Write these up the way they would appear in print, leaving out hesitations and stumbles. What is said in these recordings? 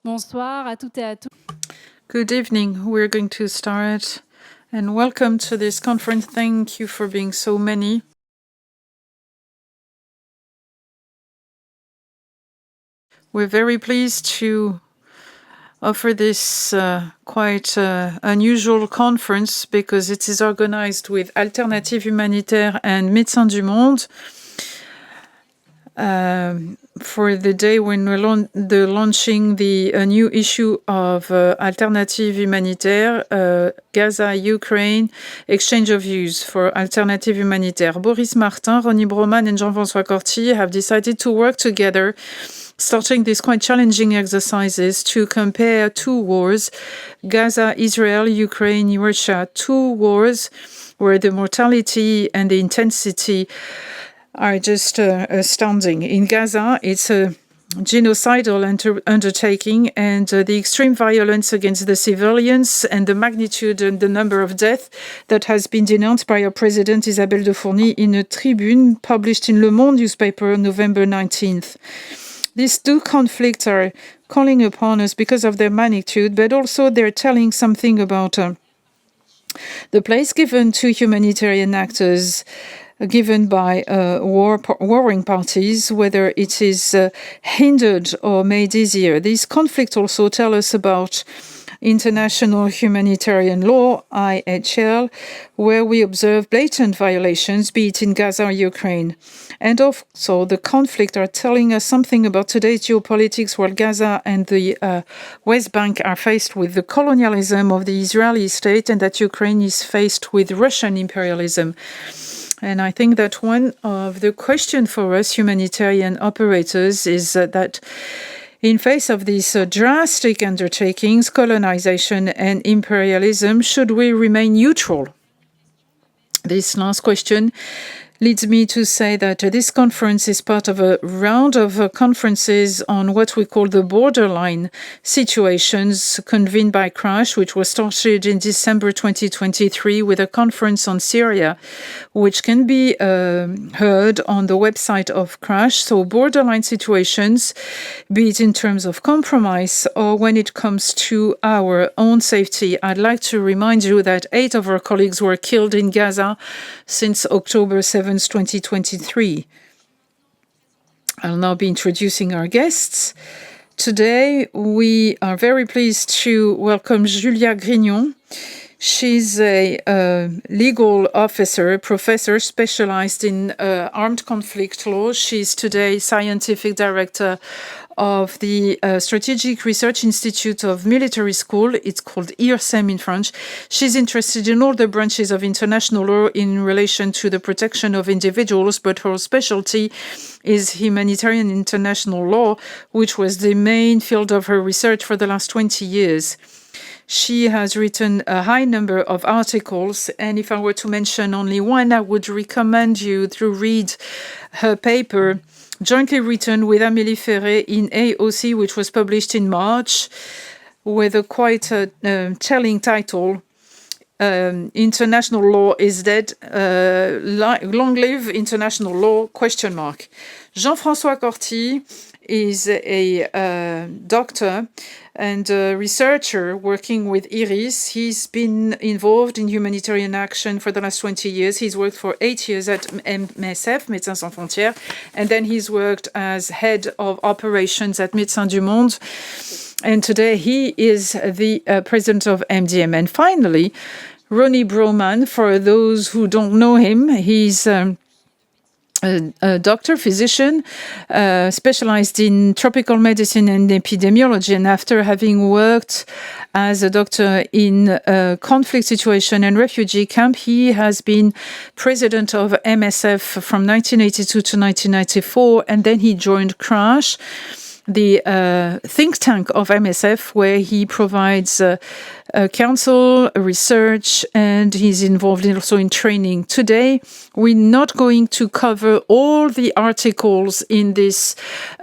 Bonsoir à toutes et à tous. Good evening. We're going to start, and welcome to this conference. Thank you for being so many. We're very pleased to offer this quite unusual conference because it is organized with Alternatives Humanitaires and Médecins du Monde. For the day when we're launching a new issue of Alternatives Humanitaires, Gaza, Ukraine, exchange of views for Alternatives Humanitaires. Boris Martin, Rony Brauman, and Jean-François Corty have decided to work together, starting these quite challenging exercises to compare two wars, Gaza, Israel, Ukraine, Russia, two wars where the mortality and the intensity are just astounding. In Gaza, it's a genocidal undertaking, and the extreme violence against the civilians and the magnitude and the number of deaths that has been denounced by our president Isabelle de Fourny in a tribune published in Le Monde newspaper on November 19th. These two conflicts are calling upon us because of their magnitude, but also they're telling something about the place given to humanitarian actors given by warring parties, whether it is hindered or made easier. These conflicts also tell us about international humanitarian law, IHL, where we observe blatant violations, be it in Gaza or Ukraine. And also the conflict are telling us something about today's geopolitics, where Gaza and the West Bank are faced with the colonialism of the Israeli state, and that Ukraine is faced with Russian imperialism. And I think that one of the questions for us humanitarian operators is that in face of these drastic undertakings, colonization and imperialism, should we remain neutral? This last question leads me to say that this conference is part of a round of conferences on what we call the borderline situations convened by Crash, which was started in December 2023 with a conference on Syria, which can be heard on the website of Crash. So borderline situations, be it in terms of compromise or when it comes to our own safety. I'd like to remind you that 8 of our colleagues were killed in Gaza since October 7th, 2023. I'll now be introducing our guests. Today, we are very pleased to welcome Julia Grignon. She's a legal officer, professor specialized in armed conflict law. She's today scientific director of the Strategic Research Institute of Military School. It's called IRSEM in French. She's interested in all the branches of international law in relation to the protection of individuals, but her specialty is humanitarian international law, which was the main field of her research for the last 20 years. She has written a high number of articles, and if I were to mention only one, I would recommend you to read her paper, jointly written with Amélie Ferré in AOC, which was published in March, with a quite telling title, International Law is Dead, Long Live International Law, ? Jean-François Corty is a doctor and a researcher working with IRIS. He's been involved in humanitarian action for the last 20 years. He's worked for 8 years at MSF, Médecins Sans Frontières, and then he's worked as head of operations at Médecins du Monde. And today he is the president of MDM. And finally, Rony Brauman, for those who don't know him, he's a doctor, physician, specialized in tropical medicine and epidemiology. And after having worked as a doctor in a conflict situation and refugee camp, he has been president of MSF from 1982 to 1994. And then he joined Crash, the think tank of MSF, where he provides counsel, research, and he's involved also in training. Today, we're not going to cover all the articles in this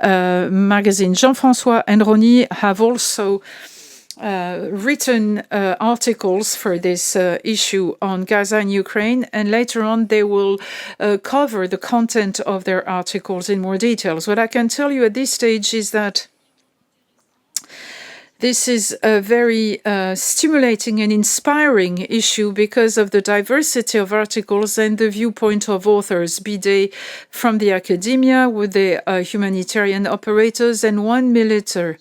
magazine. Jean-François and Rony have also written articles for this issue on Gaza and Ukraine, and later on they will cover the content of their articles in more details. What I can tell you at this stage is that This is a very stimulating and inspiring issue because of the diversity of articles and the viewpoint of authors, be they from the academia, with the humanitarian operators, and one military.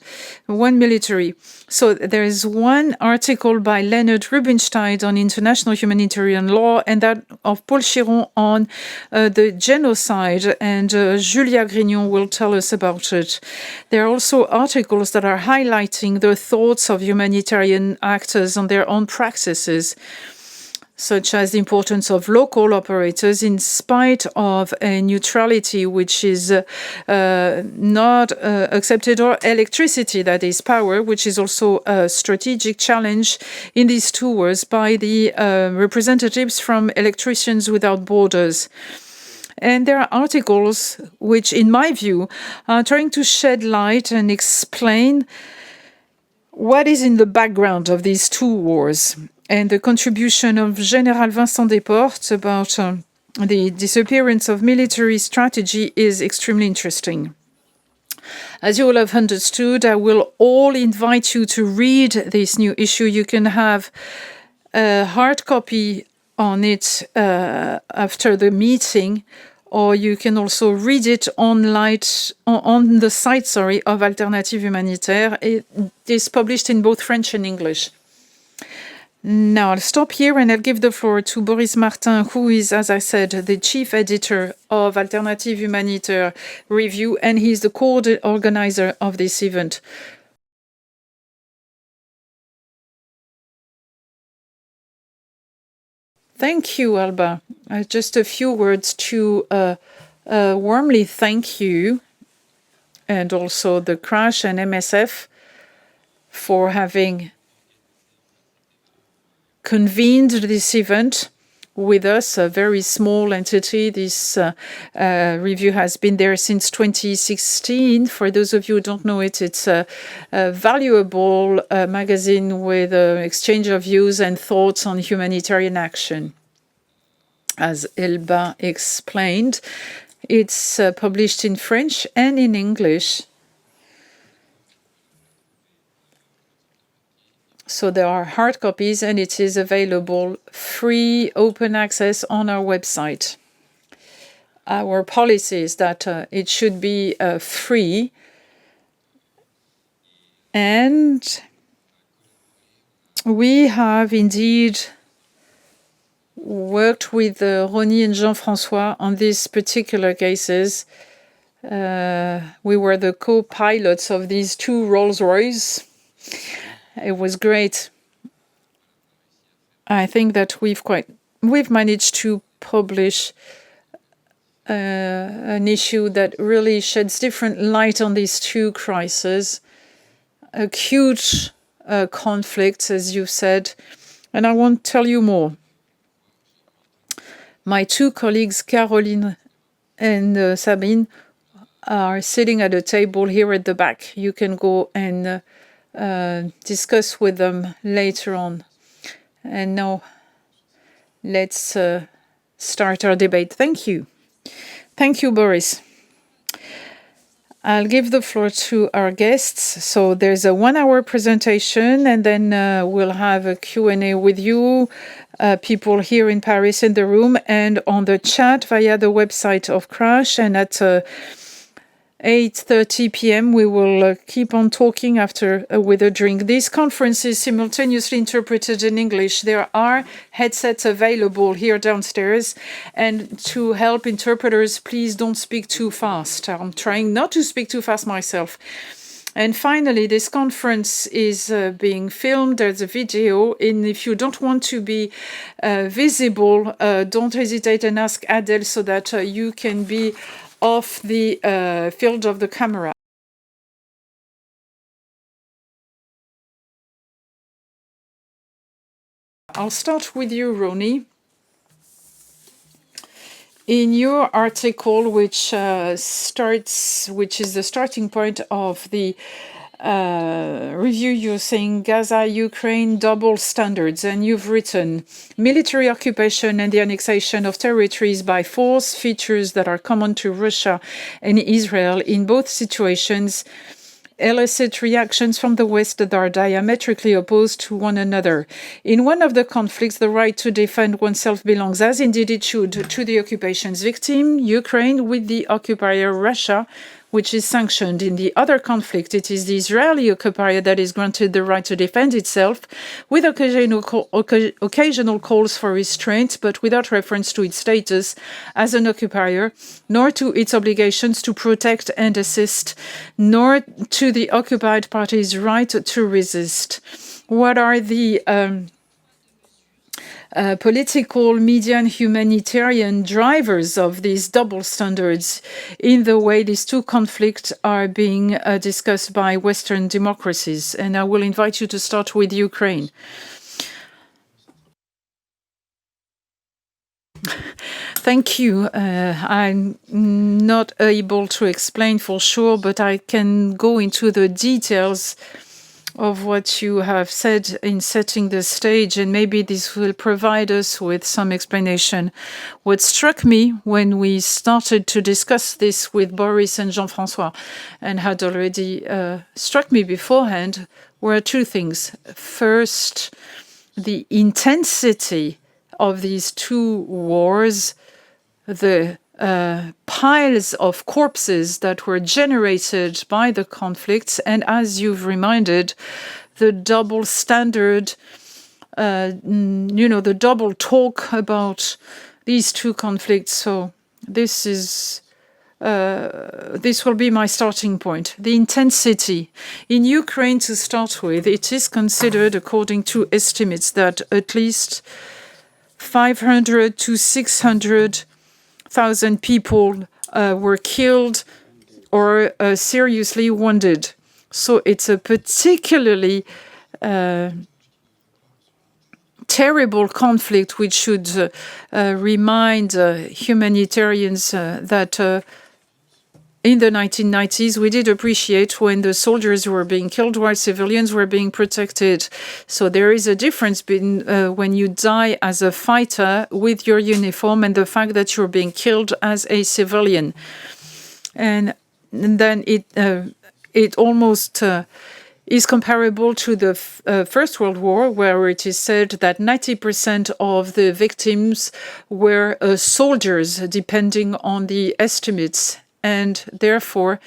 So there is one article by Leonard Rubinstein on international humanitarian law, and that of Paul Chiron on the genocide, and Julia Grignon will tell us about it. There are also articles that are highlighting the thoughts of humanitarian actors on their own practices, such as the importance of local operators in spite of a neutrality which is not accepted, or electricity, that is power, which is also a strategic challenge in these 2 wars by the representatives from Electricians Without Borders. And there are articles which, in my view, are trying to shed light and explain what is in the background of these 2 wars. And the contribution of General Vincent Desportes about the disappearance of military strategy is extremely interesting. As you will have understood, I will all invite you to read this new issue. You can have a hard copy on it after the meeting, or you can also read it online on the site of Alternatives Humanitaires. It is published in both French and English. Now I'll stop here and I'll give the floor to Boris Martin, who is, as I said, the chief editor of Alternatives Humanitaires Review, and he's the co-organizer of this event. Thank you, Elba. Just a few words to warmly thank you, and also the Crash and MSF for having convened this event with us, a very small entity. This review has been there since 2016. For those of you who don't know it, it's a valuable magazine with exchange of views and thoughts on humanitarian action. As Elba explained, it's published in French and in English. So there are hard copies, and it is available free, open access on our website. Our policy is that it should be free, and we have indeed worked with Rony and Jean-François on these particular cases. We were the co-pilots of these 2 Rolls-Royce. It was great. I think that we've managed to publish an issue that really sheds different light on these 2 crises, acute conflicts, as you said, and I won't tell you more. My 2 colleagues, Caroline and Sabine, are sitting at a table here at the back. You can go and discuss with them later on. And now let's start our debate. Thank you. Thank you, Boris. I'll give the floor to our guests. So there's a 1-hour presentation, and then we'll have a Q&A with you, people here in Paris in the room, and on the chat via the website of Crash. And at 8:30 p.m. we will keep on talking after with a drink. This conference is simultaneously interpreted in English. There are headsets available here downstairs, and to help interpreters, please don't speak too fast. I'm trying not to speak too fast myself. And finally, this conference is being filmed. There's a video, and if you don't want to be visible, don't hesitate and ask Adele so that you can be off the field of the camera. I'll start with you, Rony. In your article, which is the starting point of the review, you're saying Gaza, Ukraine, double standards, and you've written military occupation and the annexation of territories by force, features that are common to Russia and Israel. In both situations, elicit reactions from the West that are diametrically opposed to one another. In one of the conflicts, the right to defend oneself belongs, as indeed it should, to the occupation's victim, Ukraine, with the occupier Russia, which is sanctioned. In the other conflict, it is the Israeli occupier that is granted the right to defend itself, with occasional calls for restraint, but without reference to its status as an occupier, nor to its obligations to protect and assist, nor to the occupied party's right to resist. What are the political, media, and humanitarian drivers of these double standards in the way these two conflicts are being discussed by Western democracies? And I will invite you to start with Ukraine. Thank you. I'm not able to explain for sure, but I can go into the details of what you have said in setting the stage, and maybe this will provide us with some explanation. What struck me when we started to discuss this with Boris and Jean-François, and had already struck me beforehand, were two things. First, the intensity of these two wars, the piles of corpses that were generated by the conflicts, and as you've reminded, the double standard, the double talk about these two conflicts. So this will be my starting point. The intensity. In Ukraine, to start with, it is considered, according to estimates, that at least 500 to 600,000 people were killed or seriously wounded. So it's a particularly terrible conflict, which should remind humanitarians that in the 1990s, we did appreciate when the soldiers were being killed while civilians were being protected. So there is a difference between when you die as a fighter with your uniform and the fact that you're being killed as a civilian. And then it almost is comparable to the First World War, where it is said that 90% of the victims were soldiers, depending on the estimates. And therefore,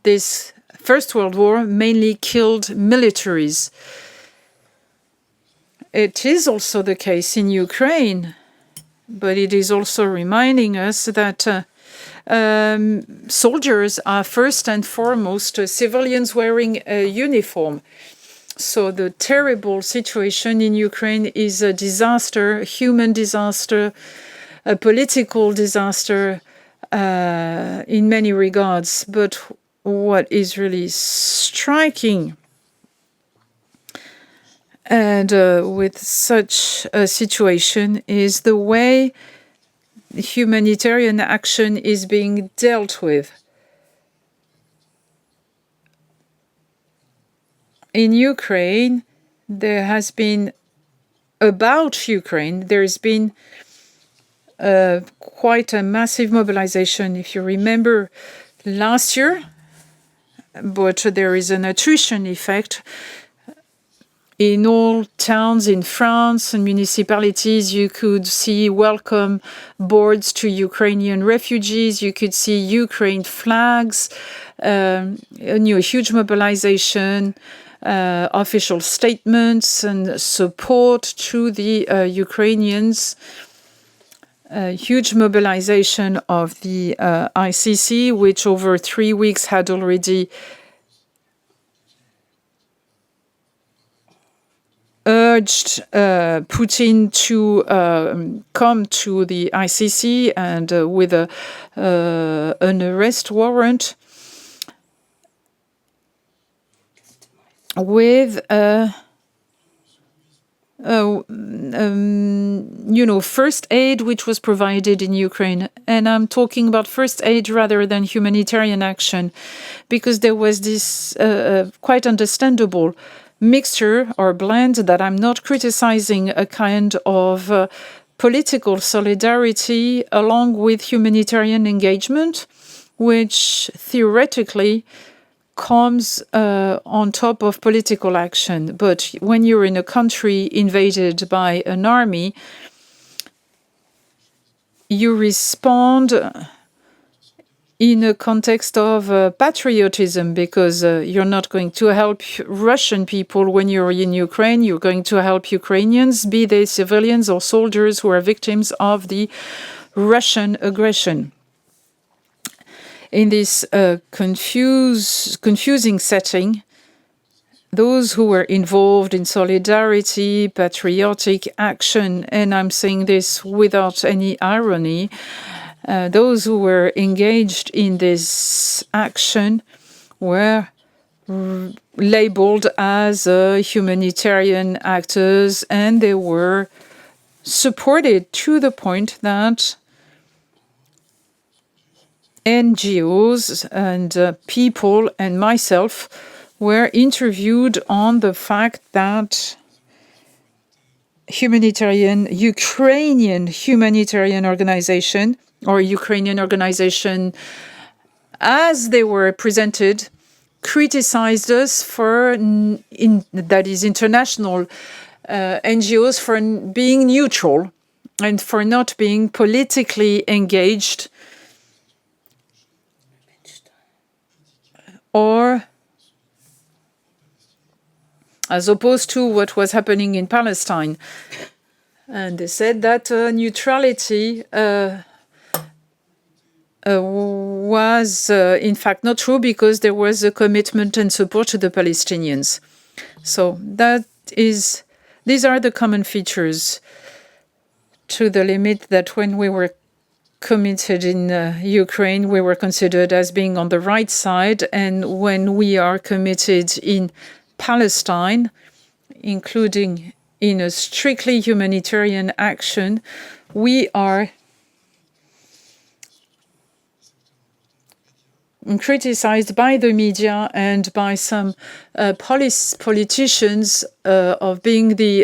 this First World War mainly killed militaries. It is also the case in Ukraine, but it is also reminding us that soldiers are first and foremost civilians wearing a uniform. So the terrible situation in Ukraine is a disaster, a human disaster, a political disaster, in many regards. But what is really striking, and with such a situation, is the way humanitarian action is being dealt with. In Ukraine, there has been quite a massive mobilization, if you remember, last year, but there is an attrition effect. In all towns in France and municipalities, you could see welcome boards to Ukrainian refugees. You could see Ukraine flags, a huge mobilization, official statements and support to the Ukrainians. Huge mobilization of the ICC, which over 3 weeks had already urged Putin to come to the ICC and with an arrest warrant, with first aid which was provided in Ukraine. And I'm talking about first aid rather than humanitarian action, because there was this quite understandable mixture or blend that I'm not criticizing, a kind of political solidarity along with humanitarian engagement, which theoretically comes on top of political action. But when you're in a country invaded by an army, you respond in a context of patriotism, because you're not going to help Russian people when you're in Ukraine. You're going to help Ukrainians, be they civilians or soldiers who are victims of the Russian aggression. In this confusing setting, those who were involved in solidarity, patriotic action, and I'm saying this without any irony, those who were engaged in this action were labeled as humanitarian actors, and they were supported to the point that NGOs and people and myself were interviewed on the fact that Ukrainian humanitarian organization, or Ukrainian organization as they were presented, criticized us for, that is international NGOs, for being neutral and for not being politically engaged, or as opposed to what was happening in Palestine. And they said that neutrality was in fact not true, because there was a commitment and support to the Palestinians. So these are the common features, to the limit that when we were committed in Ukraine, we were considered as being on the right side, and when we are committed in Palestine, including in a strictly humanitarian action, we are criticized by the media and by some politicians of being the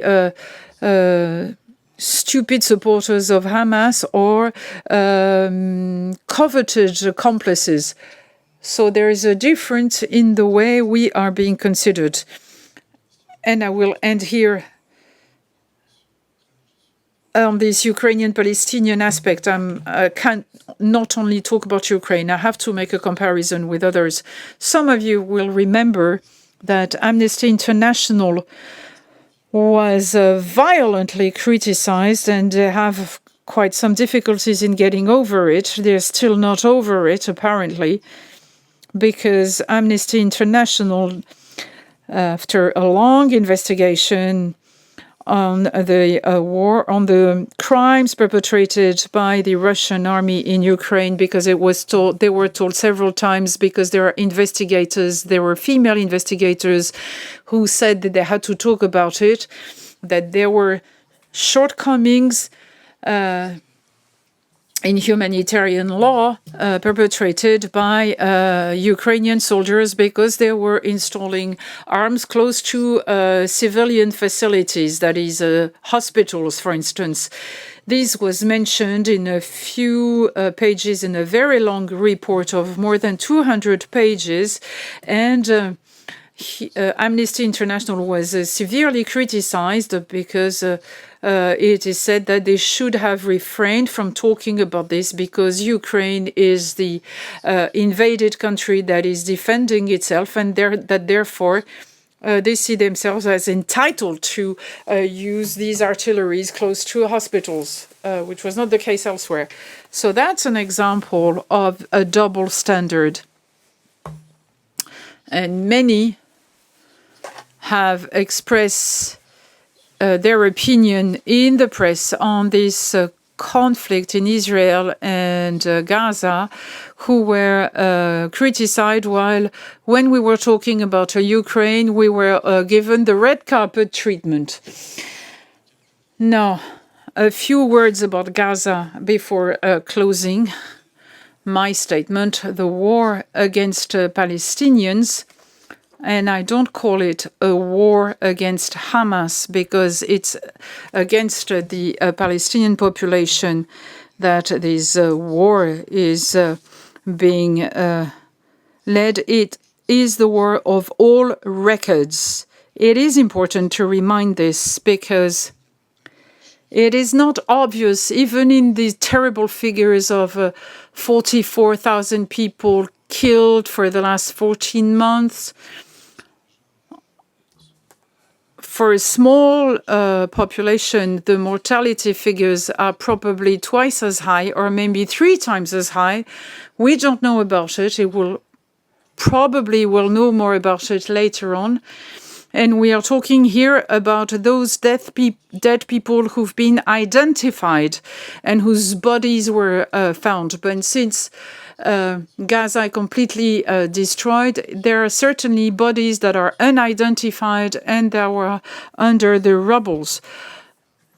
stupid supporters of Hamas, or coveted accomplices. So there is a difference in the way we are being considered. And I will end here on this Ukrainian-Palestinian aspect. I can't not only talk about Ukraine, I have to make a comparison with others. Some of you will remember that Amnesty International was violently criticized, and they have quite some difficulties in getting over it. They're still not over it, apparently, because Amnesty International, after a long investigation on the war, on the crimes perpetrated by the Russian army in Ukraine, because they were told several times, because there are investigators, there were female investigators who said that they had to talk about it, that there were shortcomings in humanitarian law perpetrated by Ukrainian soldiers, because they were installing arms close to civilian facilities, that is, hospitals, for instance. This was mentioned in a few pages in a very long report of more than 200 pages, and Amnesty International was severely criticized, because it is said that they should have refrained from talking about this, because Ukraine is the invaded country that is defending itself, and that therefore they see themselves as entitled to use these artilleries close to hospitals, which was not the case elsewhere. So that's an example of a double standard. And many have expressed their opinion in the press on this conflict in Israel and Gaza, who were criticized, while when we were talking about Ukraine, we were given the red carpet treatment. Now, a few words about Gaza before closing my statement. The war against Palestinians, and I don't call it a war against Hamas, because it's against the Palestinian population that this war is being led. It is the war of all records. It is important to remind this because it is not obvious, even in the terrible figures of 44,000 people killed for the last 14 months. For a small population, the mortality figures are probably twice as high or maybe 3 times as high. We don't know about it. Probably will know more about it later on. And we are talking here about those dead people who've been identified and whose bodies were found. But since Gaza is completely destroyed, there are certainly bodies that are unidentified and that were under the rubbles.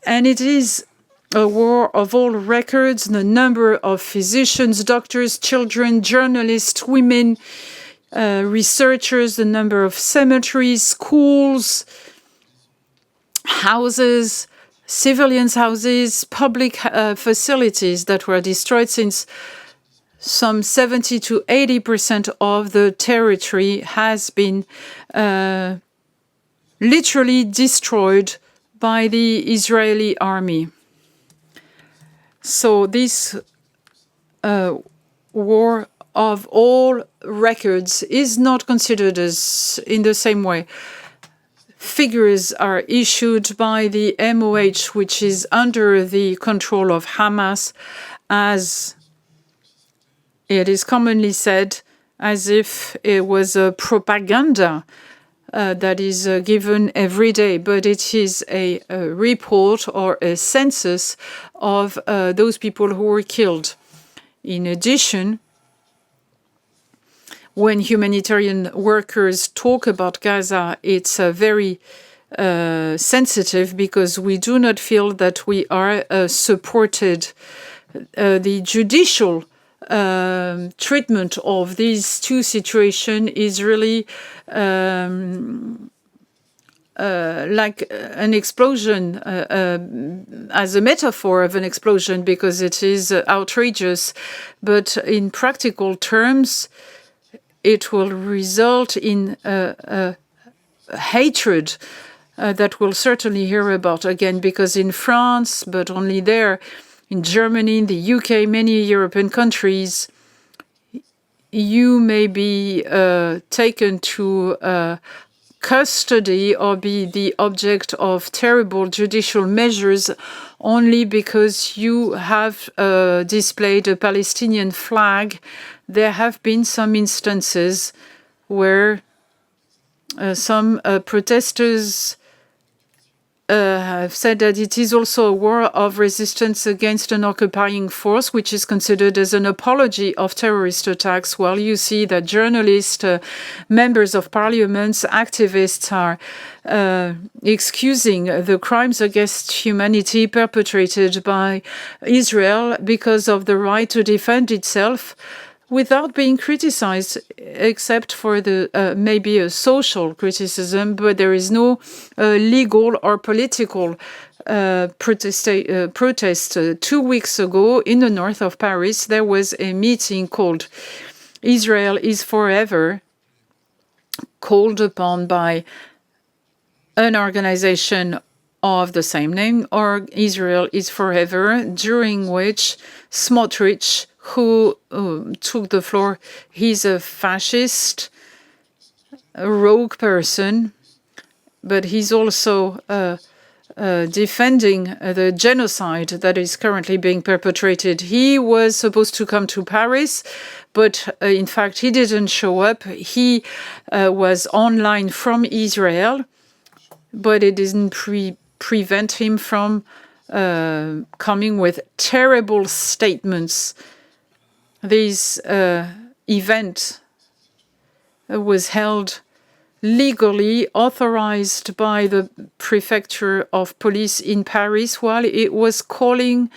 And it is a war of all records. The number of physicians, doctors, children, journalists, women, researchers, the number of cemeteries, schools, houses, civilians' houses, public facilities that were destroyed, since some 70 to 80% of the territory has been literally destroyed by the Israeli army. So this war of all records is not considered as in the same way. Figures are issued by the MOH, which is under the control of Hamas, as it is commonly said, as if it was a propaganda that is given every day, but it is a report or a census of those people who were killed. In addition, when humanitarian workers talk about Gaza, it's very sensitive because we do not feel that we are supported. The judicial treatment of these two situations is really like an explosion, as a metaphor of an explosion, because it is outrageous. But in practical terms, it will result in hatred that we'll certainly hear about again, because in France, but only there, in Germany, in the UK, many European countries, you may be taken to custody or be the object of terrible judicial measures only because you have displayed a Palestinian flag. There have been some instances where some protesters have said that it is also a war of resistance against an occupying force, which is considered as an apology of terrorist attacks, while you see that journalists, members of parliaments, activists are excusing the crimes against humanity perpetrated by Israel because of the right to defend itself, without being criticized, except for the maybe a social criticism, but there is no legal or political protest. 2 weeks ago, in the north of Paris, there was a meeting called Israel is Forever, called upon by an organization of the same name, or Israel is Forever, during which Smotrich, who took the floor, he's a fascist, a rogue person, but he's also defending the genocide that is currently being perpetrated. He was supposed to come to Paris, but in fact he didn't show up. He was online from Israel, but it didn't prevent him from coming with terrible statements. This event was held legally, authorized by the prefecture of police in Paris, while it was calling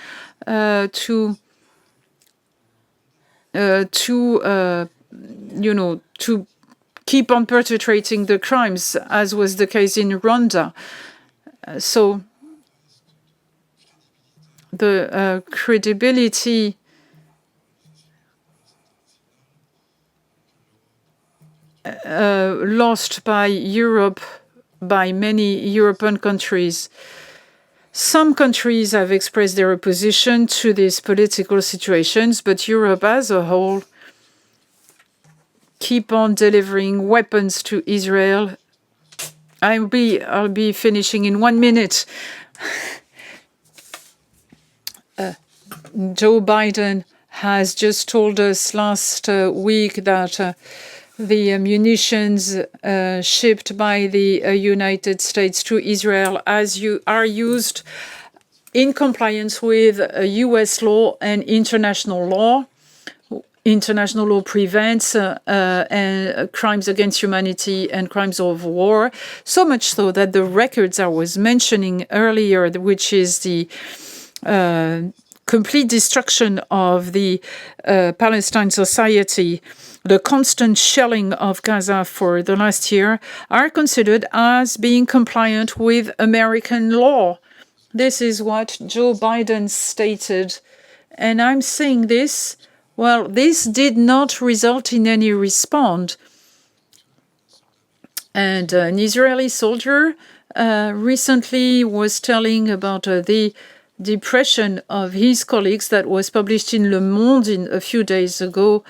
to keep on perpetrating the crimes, as was the case in Rwanda. So the credibility lost by Europe, by many European countries. Some countries have expressed their opposition to these political situations, but Europe as a whole keep on delivering weapons to Israel. I'll be finishing in 1 minute. Joe Biden has just told us last week that the munitions shipped by the United States to Israel are used in compliance with U.S. law and international law. International law prevents crimes against humanity and crimes of war, so much so that the records I was mentioning earlier, which is the complete destruction of the Palestine society, the constant shelling of Gaza for the last year, are considered as being compliant with American law. This is what Joe Biden stated. And I'm saying this, well, this did not result in any response. And an Israeli soldier recently was telling about the depression of his colleagues that was published in Le Monde a few days ago,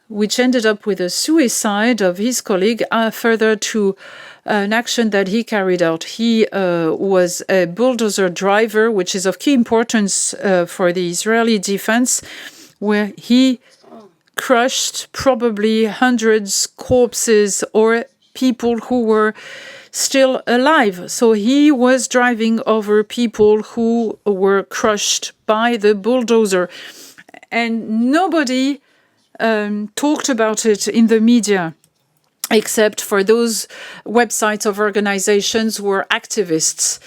which ended up with a suicide of his colleague further to an action that he carried out. He was a bulldozer driver, which is of key importance for the Israeli defense, where he crushed probably hundreds corpses or people who were still alive. So he was driving over people who were crushed by the bulldozer. And nobody talked about it in the media, except for those websites of organizations who were activists.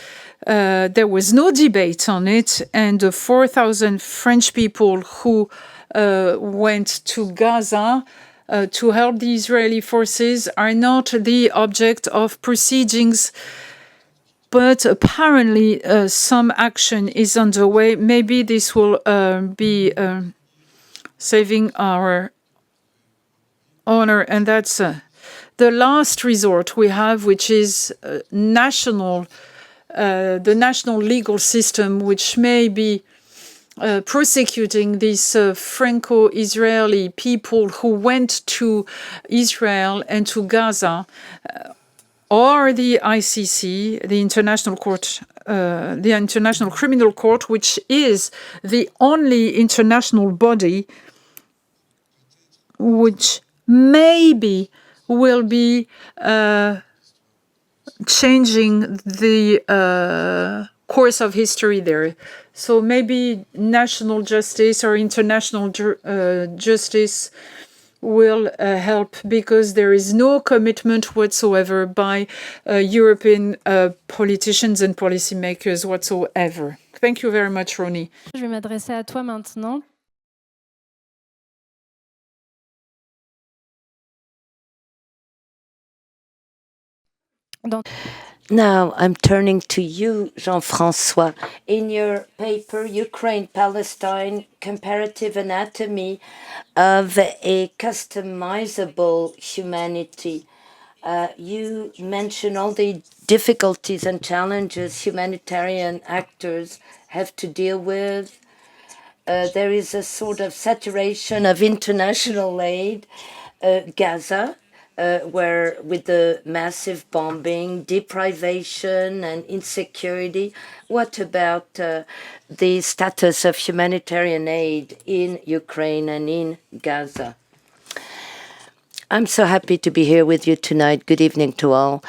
There was no debate on it, and the 4,000 French people who went to Gaza to help the Israeli forces are not the object of proceedings, but apparently some action is underway. Maybe this will be saving our honor, and that's the last resort we have, which is national. The national legal system, which may be prosecuting these Franco-Israeli people who went to Israel and to Gaza, or the ICC, the International Court, the International Criminal Court, which is the only international body which maybe will be changing the course of history there. So maybe national justice or international justice will help, because there is no commitment whatsoever by European politicians and policymakers whatsoever. Thank you very much, Rony. Je vais m'adresser à toi maintenant. Now I'm turning to you, Jean-François. In your paper, Ukraine-Palestine, Comparative Anatomy of a Customizable Humanity, you mention all the difficulties and challenges humanitarian actors have to deal with. There is a sort of saturation of international aid. Gaza, where with the massive bombing, deprivation and insecurity, what about the status of humanitarian aid in Ukraine and in Gaza? I'm so happy to be here with you tonight. Good evening to all.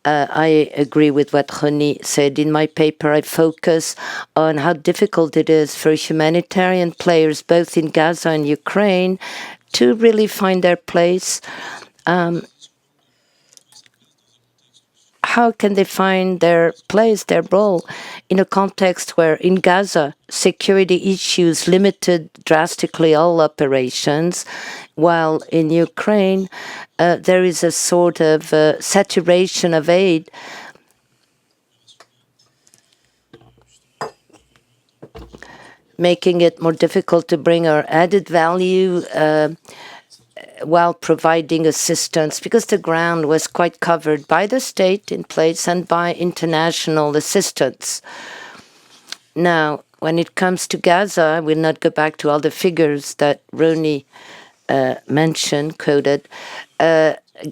I agree with what Rony said. In my paper, I focus on how difficult it is for humanitarian players, both in Gaza and Ukraine, to really find their place. How can they find their place, their role, in a context where in Gaza, security issues limited drastically all operations, while in Ukraine, there is a sort of saturation of aid. Making it more difficult to bring our added value while providing assistance, because the ground was quite covered by the state in place and by international assistance. Now, when it comes to Gaza, I will not go back to all the figures that Rony mentioned, quoted.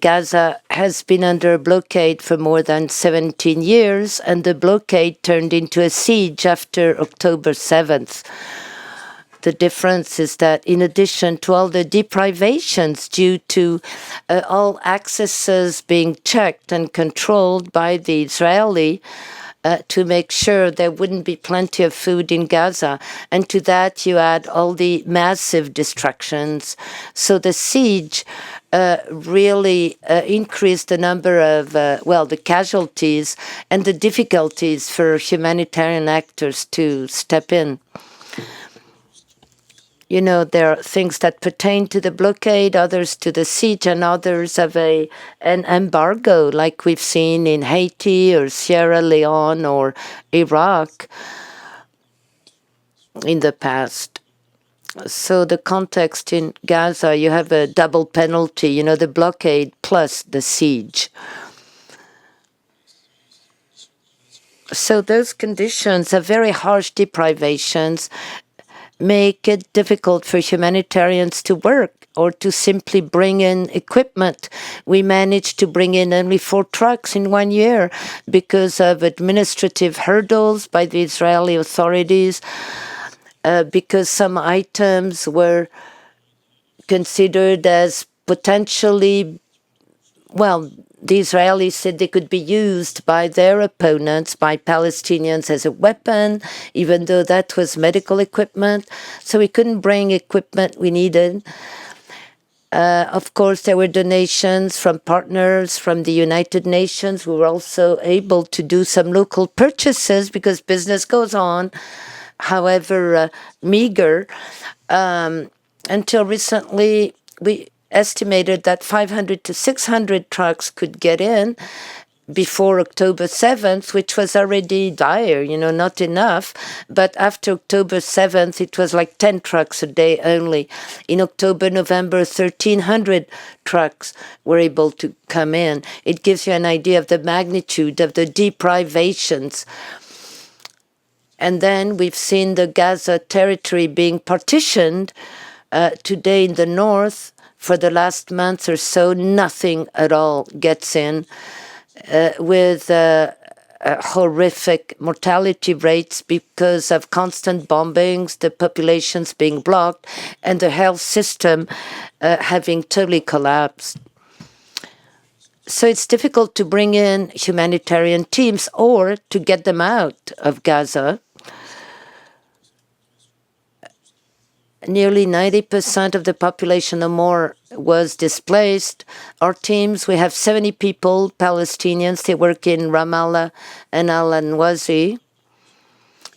Gaza has been under blockade for more than 17 years, and the blockade turned into a siege after October 7th. The difference is that in addition to all the deprivations due to all accesses being checked and controlled by the Israeli to make sure there wouldn't be plenty of food in Gaza, and to that you add all the massive destructions. So the siege really increased the number of, the casualties and the difficulties for humanitarian actors to step in. You know, there are things that pertain to the blockade, others to the siege, and others of an embargo, like we've seen in Haiti or Sierra Leone or Iraq in the past. So the context in Gaza, you have a double penalty, you know, the blockade plus the siege. So those conditions are very harsh deprivations, make it difficult for humanitarians to work or to simply bring in equipment. We managed to bring in only 4 trucks in 1 year because of administrative hurdles by the Israeli authorities, because some items were considered as potentially, the Israelis said they could be used by their opponents, by Palestinians, as a weapon, even though that was medical equipment. So we couldn't bring equipment we needed. Of course, there were donations from partners from the United Nations. We were also able to do some local purchases because business goes on, however meager. Until recently, we estimated that 500 to 600 trucks could get in before October 7th, which was already dire, you know, not enough. But after October 7th, it was like 10 trucks a day only. In October, November, 1,300 trucks were able to come in. It gives you an idea of the magnitude of the deprivations. And then we've seen the Gaza territory being partitioned. Today in the north, for the last month or so, nothing at all gets in, with horrific mortality rates because of constant bombings, the populations being blocked, and the health system having totally collapsed. So it's difficult to bring in humanitarian teams or to get them out of Gaza. Nearly 90% of the population or more was displaced. Our teams, we have 70 people, Palestinians. They work in Ramallah and Al-Anwazi.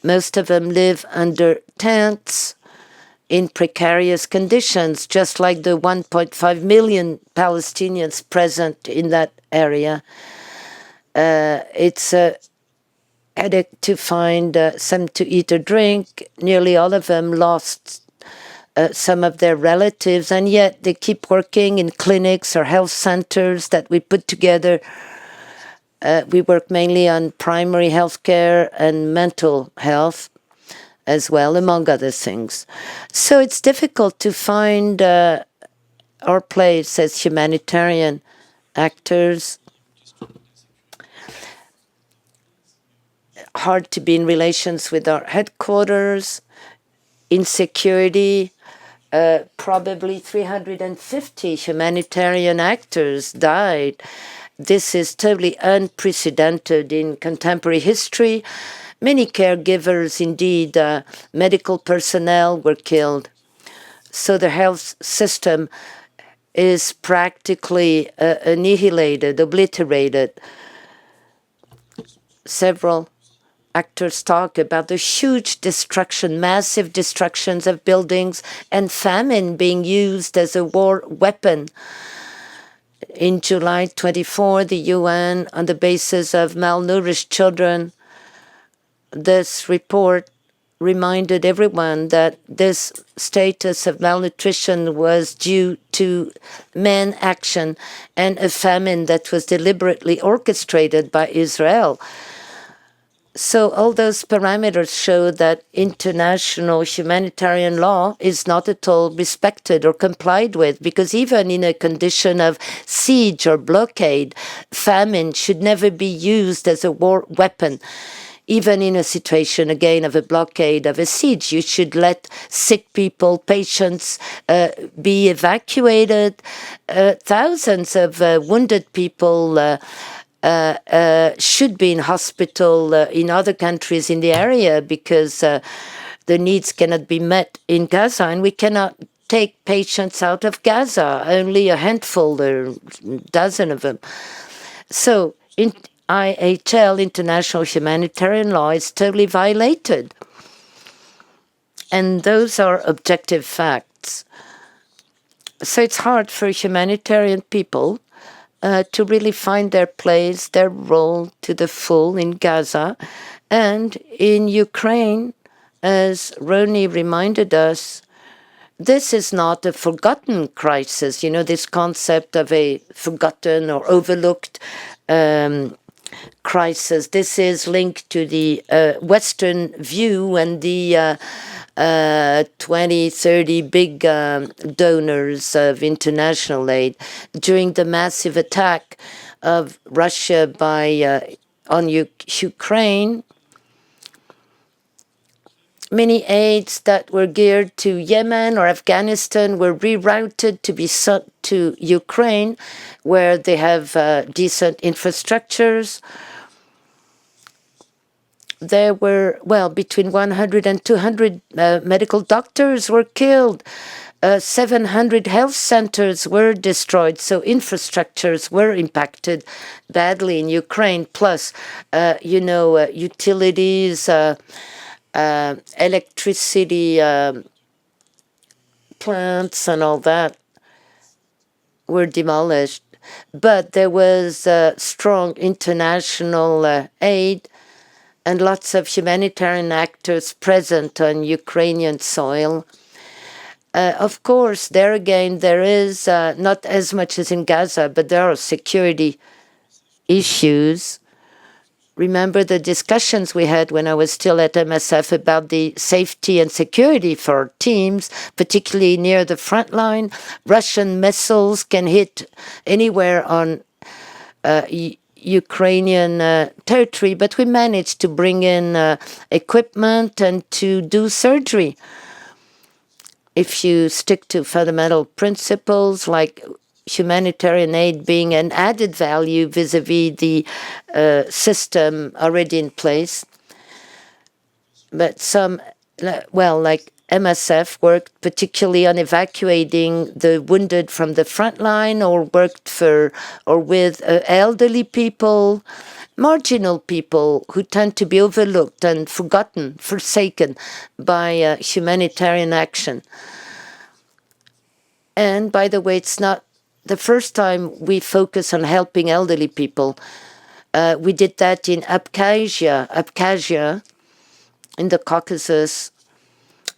Most of them live under tents in precarious conditions, just like the 1.5 million Palestinians present in that area. It's a headache to find some to eat or drink. Nearly all of them lost some of their relatives, and yet they keep working in clinics or health centers that we put together. We work mainly on primary health care and mental health as well, among other things. So it's difficult to find our place as humanitarian actors. Hard to be in relations with our headquarters, insecurity. Probably 350 humanitarian actors died. This is totally unprecedented in contemporary history. Many caregivers, indeed, medical personnel were killed. So the health system is practically annihilated, obliterated. Several actors talk about the huge destruction, massive destructions of buildings, and famine being used as a war weapon. In July 24, the UN, on the basis of malnourished children, this report reminded everyone that this status of malnutrition was due to man action and a famine that was deliberately orchestrated by Israel. So all those parameters show that international humanitarian law is not at all respected or complied with, because even in a condition of siege or blockade, famine should never be used as a war weapon. Even in a situation, again, of a blockade, of a siege, you should let sick people, patients be evacuated. Thousands of wounded people should be in hospital in other countries in the area because the needs cannot be met in Gaza, and we cannot take patients out of Gaza, only a handful, or a dozen of them. So in IHL, international humanitarian law, is totally violated. And those are objective facts. So it's hard for humanitarian people to really find their place, their role to the full in Gaza. And in Ukraine, as Rony reminded us, this is not a forgotten crisis. You know, this concept of a forgotten or overlooked crisis. This is linked to the Western view and the 20, 30 big donors of international aid. During the massive attack of Russia on Ukraine, many aids that were geared to Yemen or Afghanistan were rerouted to be sent to Ukraine, where they have decent infrastructures. There were, between 100 and 200 medical doctors were killed. 700 health centers were destroyed, so infrastructures were impacted badly in Ukraine. Plus, utilities, electricity plants and all that were demolished. But there was strong international aid and lots of humanitarian actors present on Ukrainian soil. Of course, there again, there is not as much as in Gaza, but there are security issues. Remember the discussions we had when I was still at MSF about the safety and security for teams, particularly near the front line. Russian missiles can hit anywhere on Ukrainian territory, but we managed to bring in equipment and to do surgery. If you stick to fundamental principles like humanitarian aid being an added value vis-a-vis the system already in place. But some, like MSF worked particularly on evacuating the wounded from the front line, or worked with elderly people, marginal people who tend to be overlooked and forgotten, forsaken by humanitarian action. And by the way, it's not the first time we focus on helping elderly people. We did that in Abkhazia, in the Caucasus,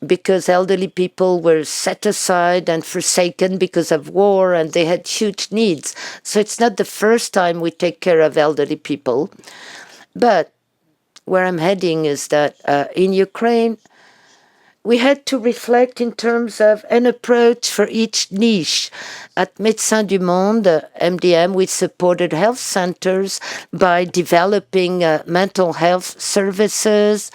because elderly people were set aside and forsaken because of war, and they had huge needs. So it's not the first time we take care of elderly people. But where I'm heading is that in Ukraine, we had to reflect in terms of an approach for each niche. At Médecins du Monde, MDM, we supported health centers by developing mental health services,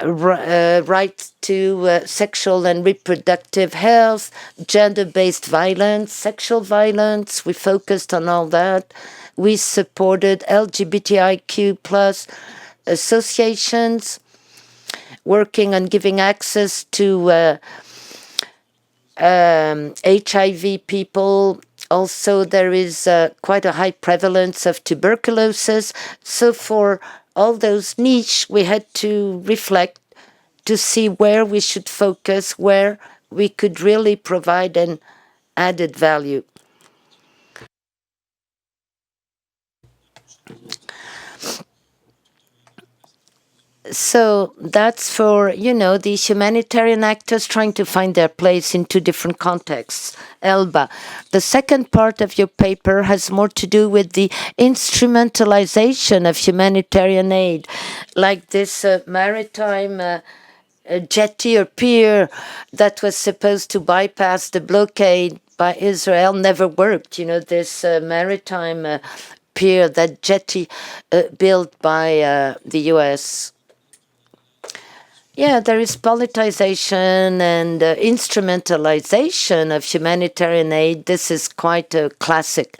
rights to sexual and reproductive health, gender-based violence, sexual violence. We focused on all that. We supported LGBTIQ plus associations, working on giving access to HIV people. Also, there is quite a high prevalence of tuberculosis. So for all those niche, we had to reflect to see where we should focus, where we could really provide an added value. So that's for, the humanitarian actors trying to find their place in two different contexts. Elba. The second part of your paper has more to do with the instrumentalization of humanitarian aid, like this maritime jetty or pier that was supposed to bypass the blockade by Israel never worked. This maritime pier, that jetty built by the US. Yeah, there is politicization and instrumentalization of humanitarian aid. This is quite a classic,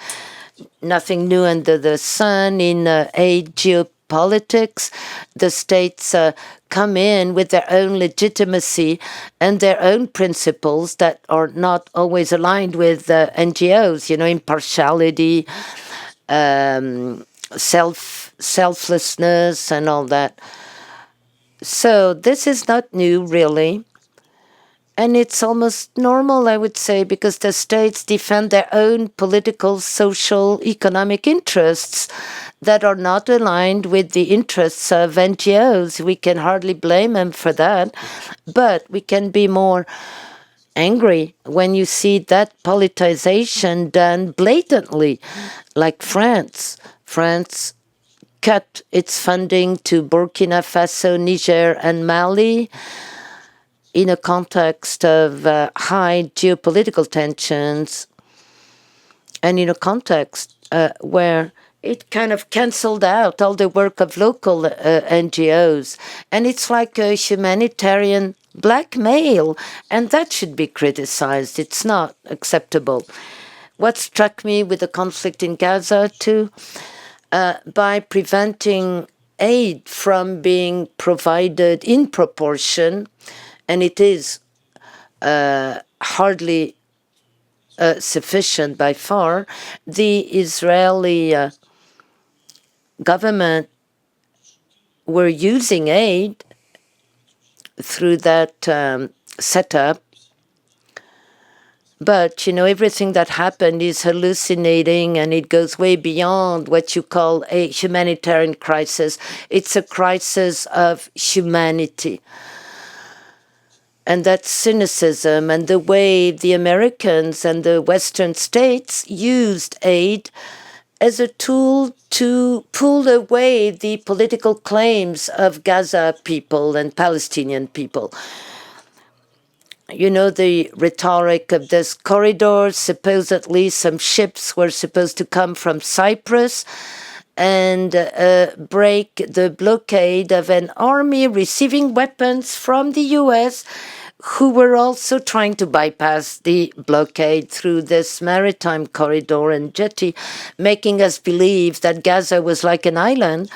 nothing new under the sun in aid geopolitics. The states come in with their own legitimacy and their own principles that are not always aligned with NGOs, impartiality, selflessness, and all that. So this is not new, really. And it's almost normal, I would say, because the states defend their own political, social, economic interests that are not aligned with the interests of NGOs. We can hardly blame them for that. But we can be more angry when you see that politicization done blatantly, like France. France cut its funding to Burkina Faso, Niger, and Mali in a context of high geopolitical tensions and in a context where it kind of canceled out all the work of local NGOs. And it's like a humanitarian blackmail, and that should be criticized. It's not acceptable. What struck me with the conflict in Gaza, too, by preventing aid from being provided in proportion, and it is hardly sufficient by far, the Israeli government were using aid through that setup. But, everything that happened is hallucinating, and it goes way beyond what you call a humanitarian crisis. It's a crisis of humanity. And that's cynicism and the way the Americans and the Western states used aid as a tool to pull away the political claims of Gaza people and Palestinian people. The rhetoric of this corridor, supposedly some ships were supposed to come from Cyprus and break the blockade of an army receiving weapons from the US, who were also trying to bypass the blockade through this maritime corridor and jetty, making us believe that Gaza was like an island.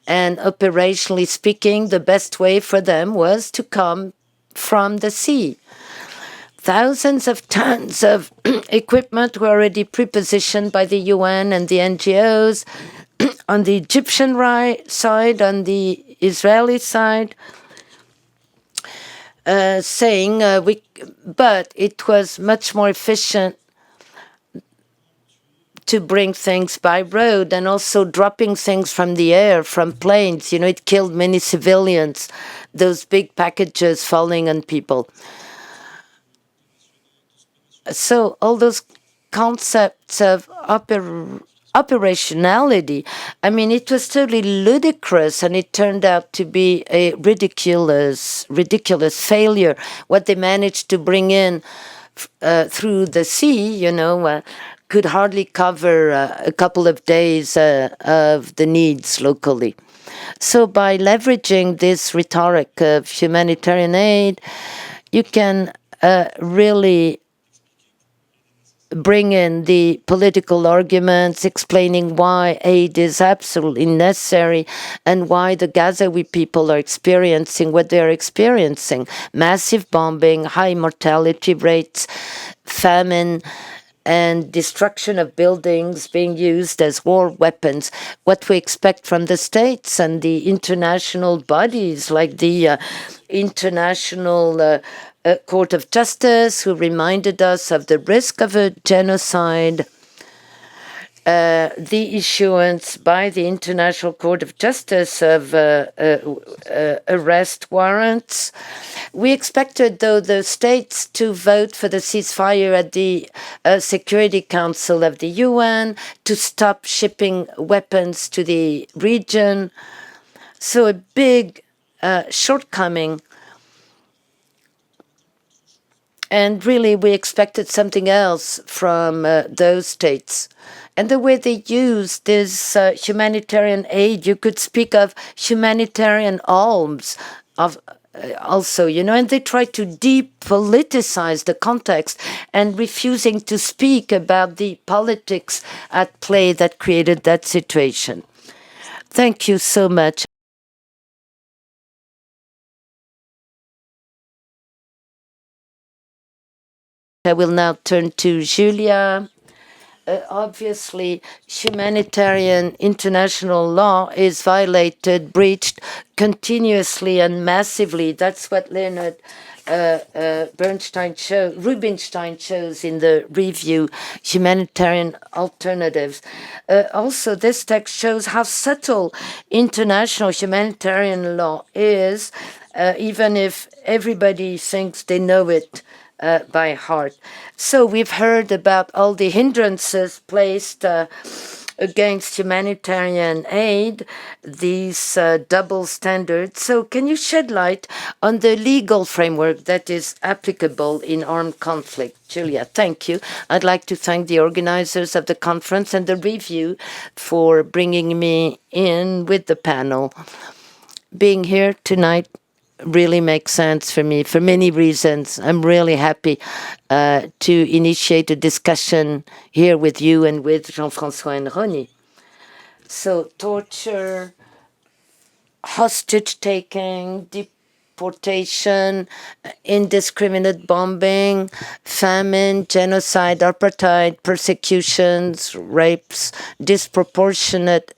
And operationally speaking, the best way for them was to come from the sea. Thousands of tons of equipment were already prepositioned by the UN and the NGOs on the Egyptian side, on the Israeli side, saying but it was much more efficient to bring things by road and also dropping things from the air, from planes. It killed many civilians, those big packages falling on people. So all those concepts of operationality, it was totally ludicrous, and it turned out to be a ridiculous failure. What they managed to bring in through the sea, could hardly cover a couple of days of the needs locally. So by leveraging this rhetoric of humanitarian aid, you can really bring in the political arguments explaining why aid is absolutely necessary and why the Gazawi people are experiencing what they're experiencing. Massive bombing, high mortality rates, famine, and destruction of buildings being used as war weapons. What we expect from the states and the international bodies like the International Court of Justice, who reminded us of the risk of a genocide, the issuance by the International Court of Justice of arrest warrants. We expected, though, the states to vote for the ceasefire at the Security Council of the UN, to stop shipping weapons to the region. So a big shortcoming. And really, we expected something else from those states. And the way they use this humanitarian aid, you could speak of humanitarian alms also, and they try to depoliticize the context and refusing to speak about the politics at play that created that situation. Thank you so much. I will now turn to Julia. Obviously, humanitarian international law is violated, breached continuously and massively. That's what Leonard Rubinstein shows in the review, Humanitarian Alternatives. Also, this text shows how subtle international humanitarian law is, even if everybody thinks they know it by heart. So we've heard about all the hindrances placed against humanitarian aid, these double standards. So can you shed light on the legal framework that is applicable in armed conflict? Julia, thank you. I'd like to thank the organizers of the conference and the review for bringing me in with the panel. Being here tonight really makes sense for me for many reasons. I'm really happy to initiate a discussion here with you and with Jean-François and Rony. So torture, hostage-taking, deportation, indiscriminate bombing, famine, genocide, apartheid, persecutions, rapes, disproportionate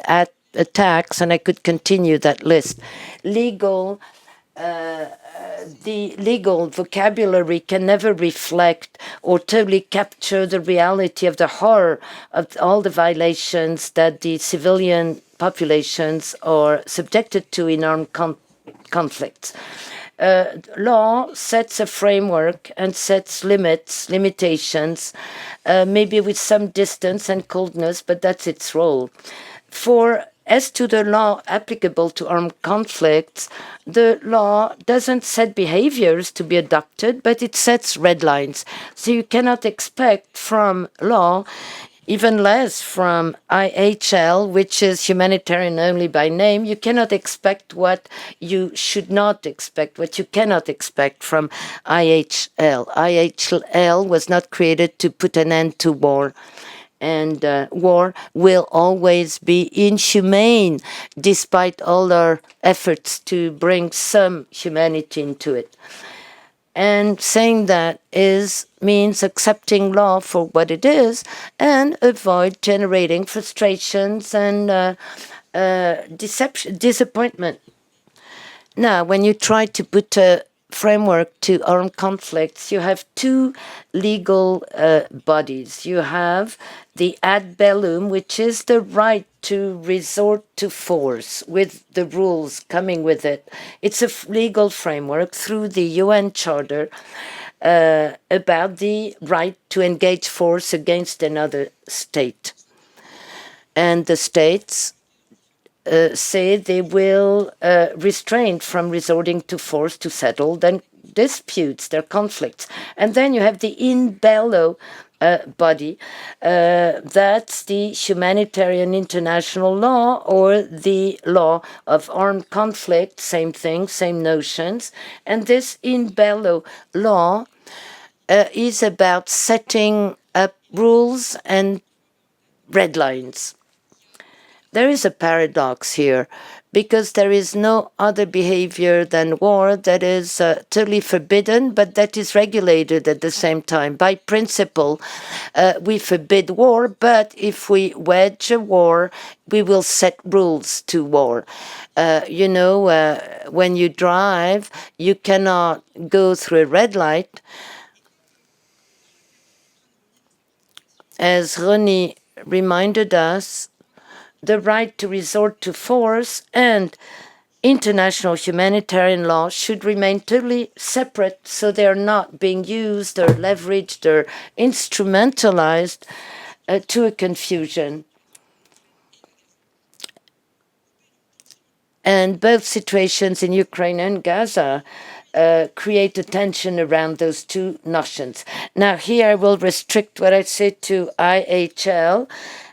attacks, and I could continue that list. The legal vocabulary can never reflect or totally capture the reality of the horror of all the violations that the civilian populations are subjected to in armed conflicts. Law sets a framework and sets limitations, maybe with some distance and coldness, but that's its role. As to the law applicable to armed conflicts, the law doesn't set behaviors to be adopted, but it sets red lines. So you cannot expect from law, even less from IHL, which is humanitarian only by name, you cannot expect what you should not expect, what you cannot expect from IHL. IHL was not created to put an end to war. And war will always be inhumane, despite all our efforts to bring some humanity into it. And saying that means accepting law for what it is and avoid generating frustrations and disappointment. Now, when you try to put a framework to armed conflicts, you have two legal bodies. You have the ad bellum, which is the right to resort to force with the rules coming with it. It's a legal framework through the UN Charter about the right to engage force against another state. And the states say they will restrain from resorting to force to settle their disputes, their conflicts. And then you have the in bello body, that's the humanitarian international law or the law of armed conflict, same thing, same notions. And this in bello law is about setting up rules and red lines. There is a paradox here, because there is no other behavior than war that is totally forbidden, but that is regulated at the same time. By principle, we forbid war, but if we wage a war, we will set rules to war. When you drive, you cannot go through a red light. As Rony reminded us the right to resort to force and international humanitarian law should remain totally separate, so they're not being used or leveraged or instrumentalized to a confusion. And both situations in Ukraine and Gaza create a tension around those two notions. Now, here I will restrict what I say to IHL,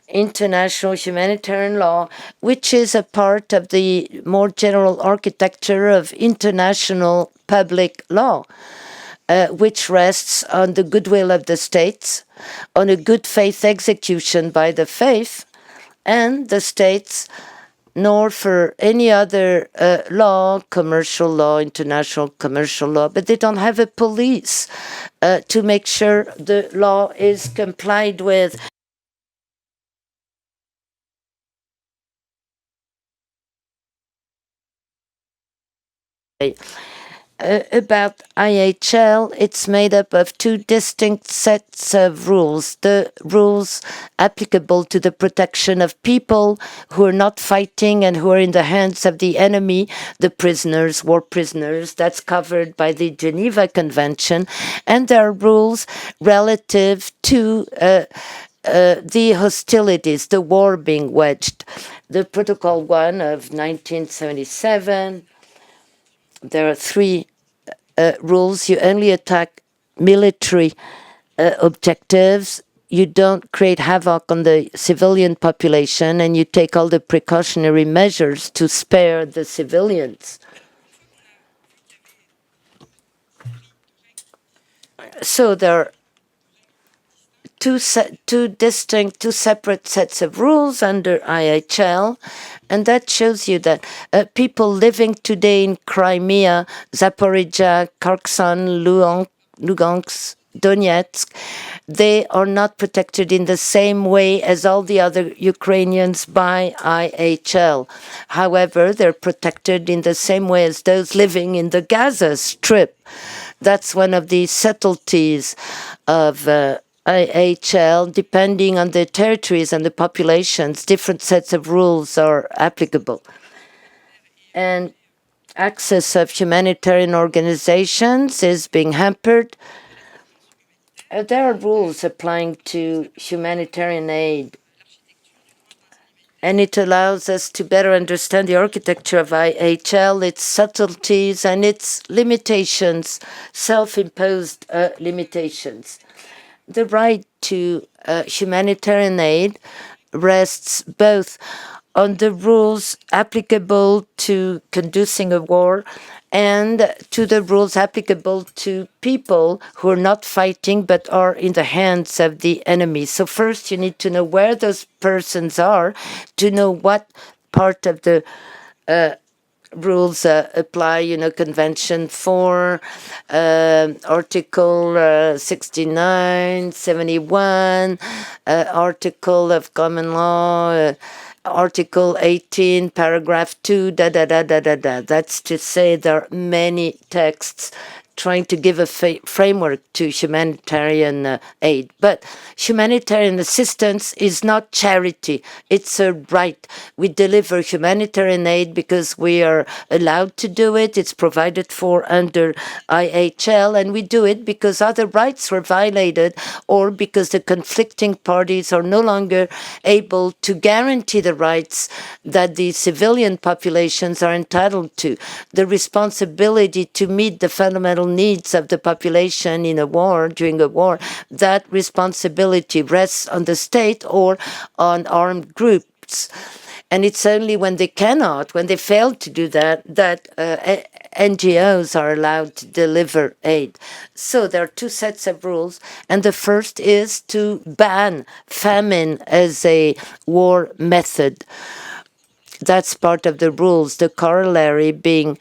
international humanitarian law, which is a part of the more general architecture of international public law, which rests on the goodwill of the states, on a good faith execution by the faith, and the states, nor for any other law, commercial law, international commercial law, but they don't have a police to make sure the law is complied with. About IHL, it's made up of two distinct sets of rules. The rules applicable to the protection of people who are not fighting and who are in the hands of the enemy, the prisoners, war prisoners, that's covered by the Geneva Convention. And there are rules relative to the hostilities, the war being waged. The Protocol 1 of 1977, there are three rules. You only attack military objectives. You don't create havoc on the civilian population, and you take all the precautionary measures to spare the civilians. So there are two separate sets of rules under IHL, and that shows you that people living today in Crimea, Zaporizhia, Kherson, Lugansk, Donetsk, they are not protected in the same way as all the other Ukrainians by IHL. However, they're protected in the same way as those living in the Gaza Strip. That's one of the subtleties of IHL. Depending on the territories and the populations, different sets of rules are applicable. And access of humanitarian organizations is being hampered. There are rules applying to humanitarian aid, and it allows us to better understand the architecture of IHL, its subtleties and its limitations, self-imposed limitations. The right to humanitarian aid rests both on the rules applicable to conducting a war and to the rules applicable to people who are not fighting but are in the hands of the enemy. So first you need to know where those persons are, to know what part of the rules apply, Convention 4, Article 69, 71, Article of Common Law, Article 18, Paragraph 2, da-da-da-da-da-da. That's to say there are many texts trying to give a framework to humanitarian aid. But humanitarian assistance is not charity. It's a right. We deliver humanitarian aid because we are allowed to do it. It's provided for under IHL, and we do it because other rights were violated or because the conflicting parties are no longer able to guarantee the rights that the civilian populations are entitled to. The responsibility to meet the fundamental needs of the population in a war, during a war, that responsibility rests on the state or on armed groups. And it's only when they cannot, when they fail to do that, that NGOs are allowed to deliver aid. So there are two sets of rules, and the first is to ban famine as a war method. That's part of the rules, the corollary being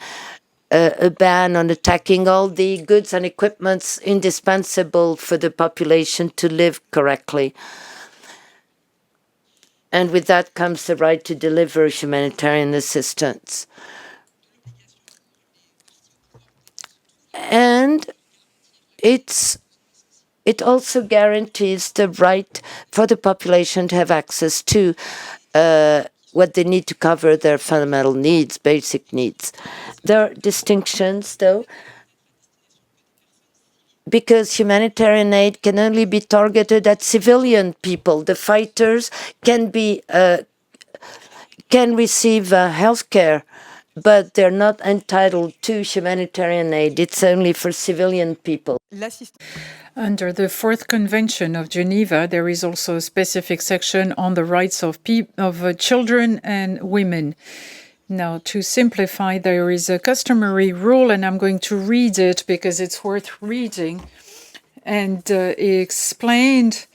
a ban on attacking all the goods and equipments indispensable for the population to live correctly. And with that comes the right to deliver humanitarian assistance. And it's it also guarantees the right for the population to have access to what they need to cover their fundamental needs, basic needs. There are distinctions, though, because humanitarian aid can only be targeted at civilian people. The fighters can receive health care, but they're not entitled to humanitarian aid. It's only for civilian people. Under the Fourth Convention of Geneva, there is also a specific section on the rights of children and women. Now, to simplify, there is a customary rule, and I'm going to read it because it's worth reading. And it explained,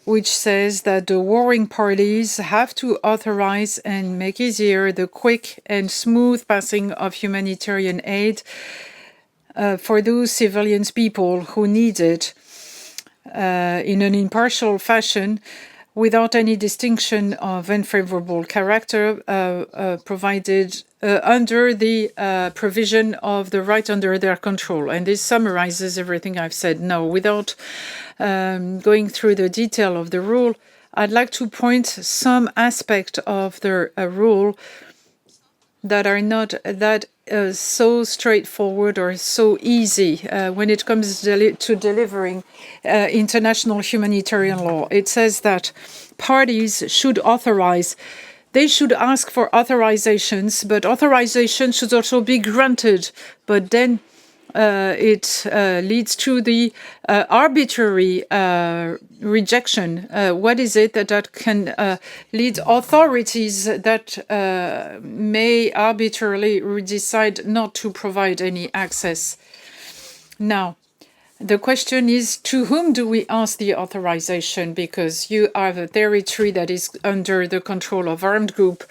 which says that the warring parties have to authorize and make easier the quick and smooth passing of humanitarian aid for those civilians people who need it in an impartial fashion, without any distinction of unfavorable character, provided under the provision of the right under their control. And this summarizes everything I've said now. Without going through the detail of the rule, I'd like to point some aspect of the rule that are not that so straightforward or so easy when it comes to delivering international humanitarian law. It says that parties should authorize. They should ask for authorizations, but authorization should also be granted. But then it leads to the arbitrary rejection. What is it that can lead authorities that may arbitrarily decide not to provide any access? Now, the question is, to whom do we ask the authorization? Because you have a territory that is under the control of armed group.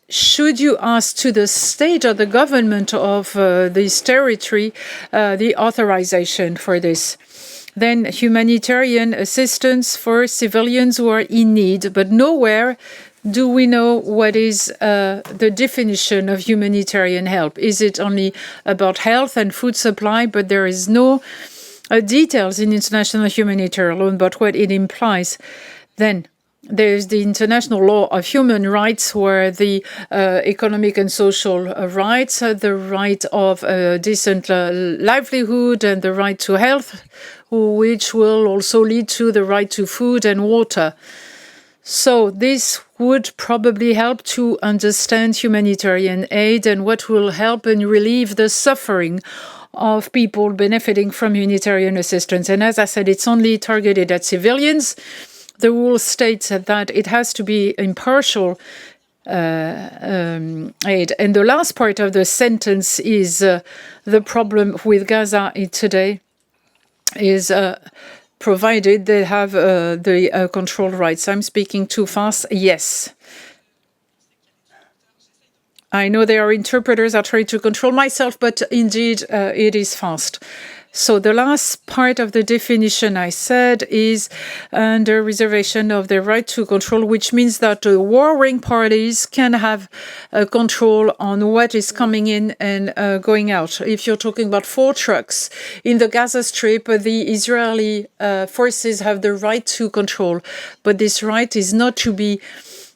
Should you ask to the state or the government of this territory the authorization for this? Then humanitarian assistance for civilians who are in need, but nowhere do we know what is the definition of humanitarian help. Is it only about health and food supply, but there is no details in international humanitarian law about what it implies? Then there's the international law of human rights, where the economic and social rights, the right of decent livelihood and the right to health, which will also lead to the right to food and water. So this would probably help to understand humanitarian aid and what will help and relieve the suffering of people benefiting from humanitarian assistance. And as I said, it's only targeted at civilians. The rule states that it has to be impartial aid. And the last part of the sentence is the problem with Gaza today is provided they have the control rights. I'm speaking too fast. Yes. I know there are interpreters. I try to control myself, but indeed it is fast. So the last part of the definition I said is under reservation of the right to control, which means that the warring parties can have control on what is coming in and going out. If you're talking about 4 trucks in the Gaza Strip, the Israeli forces have the right to control, but this right is not to be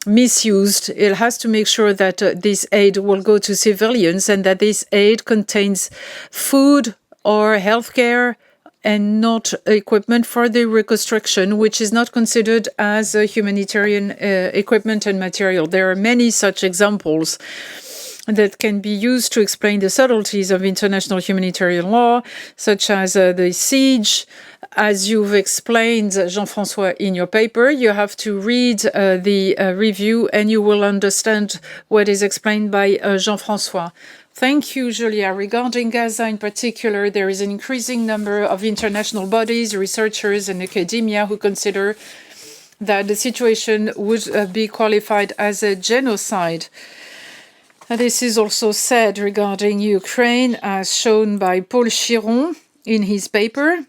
misused. It has to make sure that this aid will go to civilians and that this aid contains food or healthcare and not equipment for the reconstruction, which is not considered as a humanitarian equipment and material. There are many such examples that can be used to explain the subtleties of international humanitarian law, such as the siege. As you've explained, Jean-François, in your paper, you have to read the review and you will understand what is explained by Jean-François. Thank you, Julia. Regarding Gaza in particular, there is an increasing number of international bodies, researchers, and academia who consider that the situation would be qualified as a genocide. This is also said regarding Ukraine, as shown by Paul Chiron in his paper.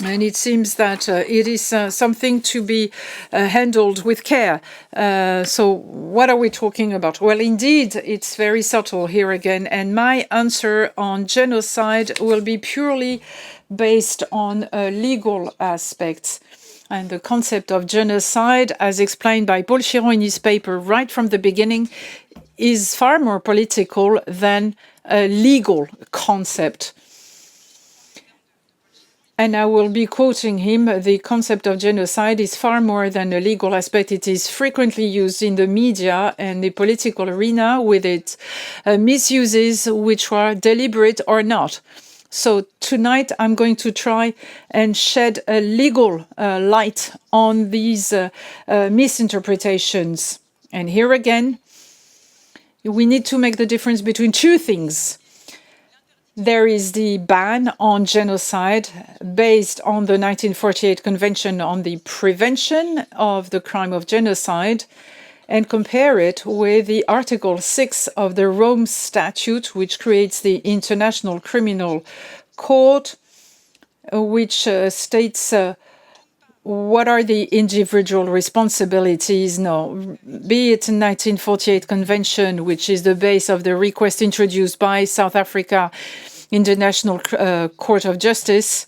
And it seems that it is something to be handled with care. So what are we talking about? Well, indeed, it's very subtle here again. And my answer on genocide will be purely based on legal aspects. And the concept of genocide, as explained by Paul Chiron in his paper right from the beginning, is far more political than a legal concept. And I will be quoting him, the concept of genocide is far more than a legal aspect. It is frequently used in the media and the political arena with its misuses, which are deliberate or not. So tonight I'm going to try and shed a legal light on these misinterpretations. And here again, we need to make the difference between two things. There is the ban on genocide based on the 1948 Convention on the Prevention of the Crime of Genocide, and compare it with the Article 6 of the Rome Statute, which creates the International Criminal Court, which states what are the individual responsibilities now, be it the 1948 Convention, which is the base of the request introduced by South Africa in the National Court of Justice,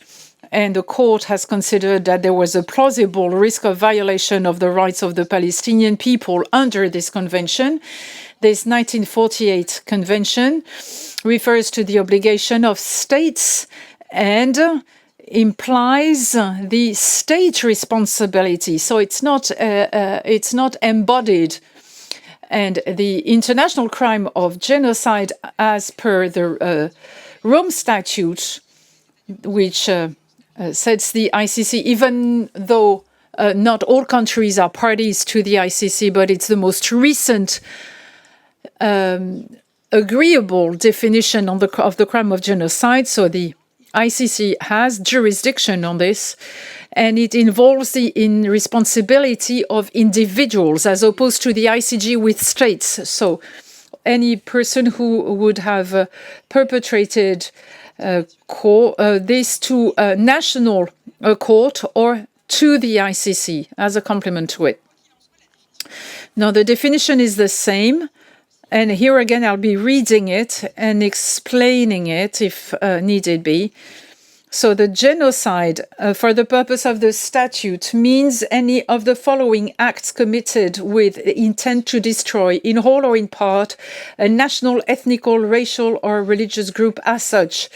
and the court has considered that there was a plausible risk of violation of the rights of the Palestinian people under this convention. This 1948 Convention refers to the obligation of states and implies the state responsibility. So it's not embodied. And the international crime of genocide, as per the Rome Statute, which sets the ICC, even though not all countries are parties to the ICC, but it's the most recent agreeable definition of the crime of genocide. So the ICC has jurisdiction on this, and it involves the responsibility of individuals as opposed to the ICJ with states. So any person who would have perpetrated this to a national court or to the ICC as a complement to it. Now, the definition is the same. And here again, I'll be reading it and explaining it if needed be. So the genocide, for the purpose of the statute, means any of the following acts committed with intent to destroy, in whole or in part, a national, ethnical, racial, or religious group as such.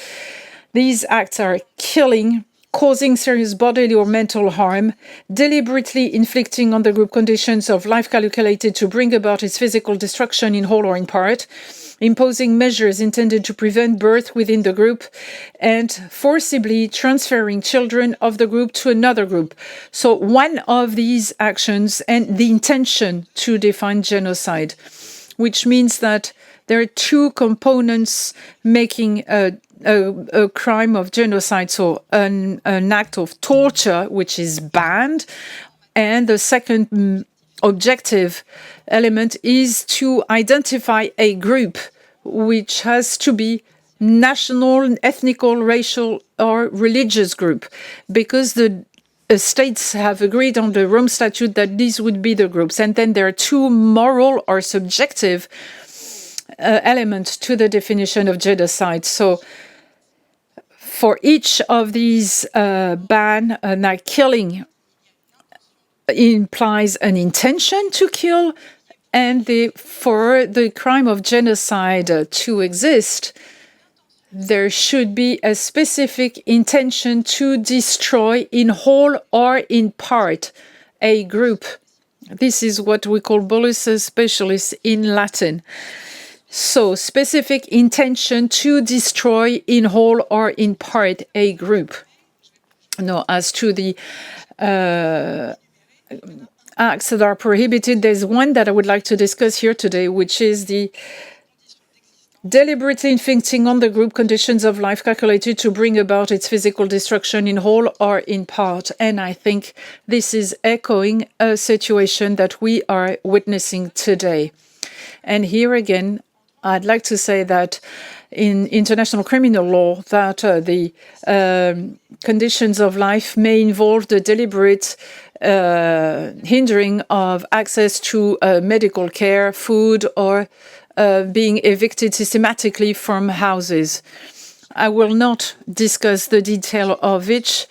These acts are killing, causing serious bodily or mental harm, deliberately inflicting on the group conditions of life calculated to bring about its physical destruction in whole or in part, imposing measures intended to prevent birth within the group, and forcibly transferring children of the group to another group. So one of these actions and the intention to define genocide, which means that there are two components making a crime of genocide, so an act of torture, which is banned, and the second objective element is to identify a group which has to be national, ethnical, racial, or religious group, because the states have agreed on the Rome Statute that these would be the groups. And then there are two moral or subjective elements to the definition of genocide. So for each of these killing implies an intention to kill, and for the crime of genocide to exist, there should be a specific intention to destroy in whole or in part a group. This is what we call bolus specialis in Latin. So, specific intention to destroy in whole or in part a group. Now, as to the acts that are prohibited, there's one that I would like to discuss here today, which is the deliberately inflicting on the group conditions of life calculated to bring about its physical destruction in whole or in part. And I think this is echoing a situation that we are witnessing today. And here again, I'd like to say that in international criminal law that the conditions of life may involve the deliberate hindering of access to medical care, food, or being evicted systematically from houses. I will not discuss the detail of which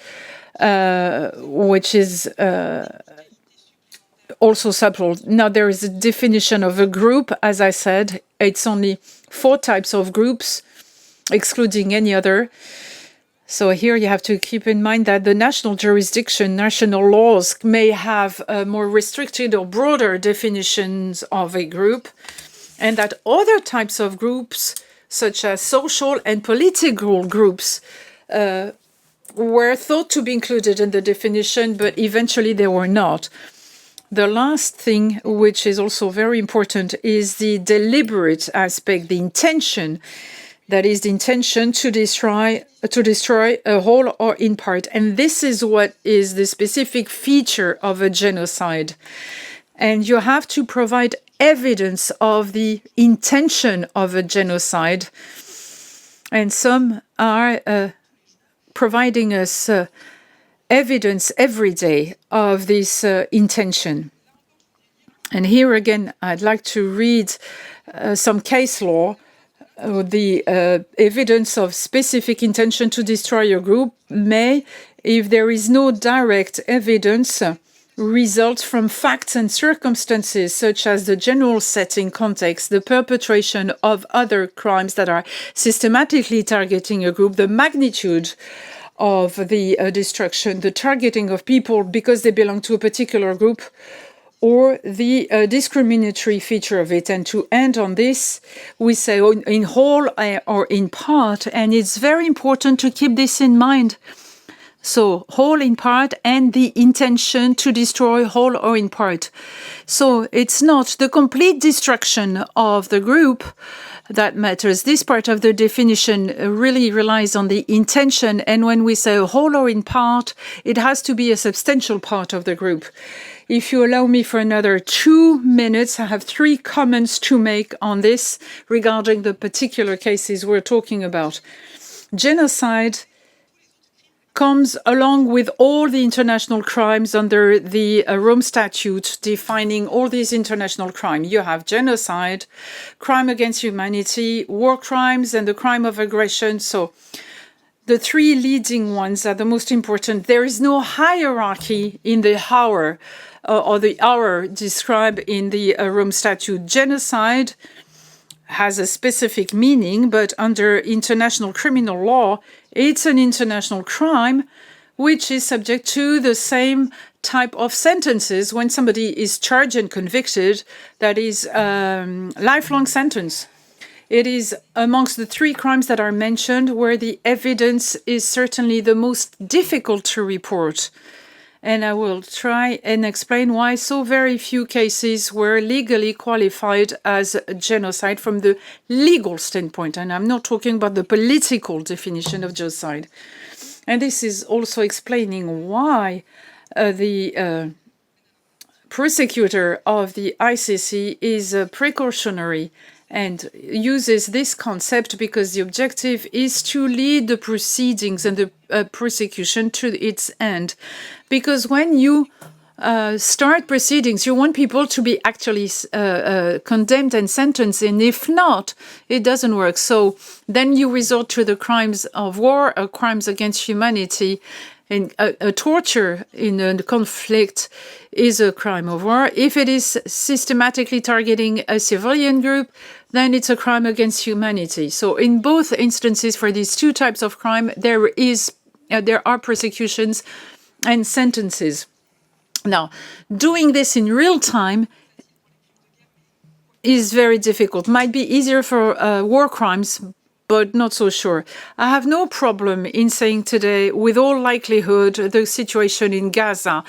is also subtle. Now, there is a definition of a group. As I said, it's only 4 types of groups, excluding any other. So here you have to keep in mind that the national jurisdiction, national laws may have more restricted or broader definitions of a group, and that other types of groups, such as social and political groups, were thought to be included in the definition, but eventually they were not. The last thing, which is also very important, is the deliberate aspect, the intention. That is the intention to destroy a whole or in part. And this is what is the specific feature of a genocide. And you have to provide evidence of the intention of a genocide. And some are providing us evidence every day of this intention. And here again, I'd like to read some case law. The evidence of specific intention to destroy a group may, if there is no direct evidence, result from facts and circumstances such as the general setting, context, the perpetration of other crimes that are systematically targeting a group, the magnitude of the destruction, the targeting of people because they belong to a particular group, or the discriminatory feature of it. And to end on this, we say in whole or in part, and it's very important to keep this in mind. So whole in part and the intention to destroy whole or in part. So it's not the complete destruction of the group that matters. This part of the definition really relies on the intention. And when we say whole or in part, it has to be a substantial part of the group. If you allow me for another 2 minutes, I have 3 comments to make on this regarding the particular cases we're talking about. Genocide comes along with all the international crimes under the Rome Statute defining all these international crimes. You have genocide, crime against humanity, war crimes, and the crime of aggression. So the 3 leading ones are the most important. There is no hierarchy in the hour or the hour described in the Rome Statute. Genocide has a specific meaning, but under international criminal law, it's an international crime which is subject to the same type of sentences when somebody is charged and convicted, that is lifelong sentence. It is amongst the 3 crimes that are mentioned where the evidence is certainly the most difficult to report. And I will try and explain why so very few cases were legally qualified as genocide from the legal standpoint. And I'm not talking about the political definition of genocide. And this is also explaining why the prosecutor of the ICC is precautionary and uses this concept because the objective is to lead the proceedings and the prosecution to its end. Because when you start proceedings, you want people to be actually condemned and sentenced, and if not, it doesn't work. So then you resort to the crimes of war or crimes against humanity. And a torture in a conflict is a crime of war. If it is systematically targeting a civilian group, then it's a crime against humanity. So in both instances, for these 2 types of crime, there are prosecutions and sentences. Now, doing this in real time is very difficult. Might be easier for war crimes, but not so sure. I have no problem in saying today, with all likelihood, the situation in Gaza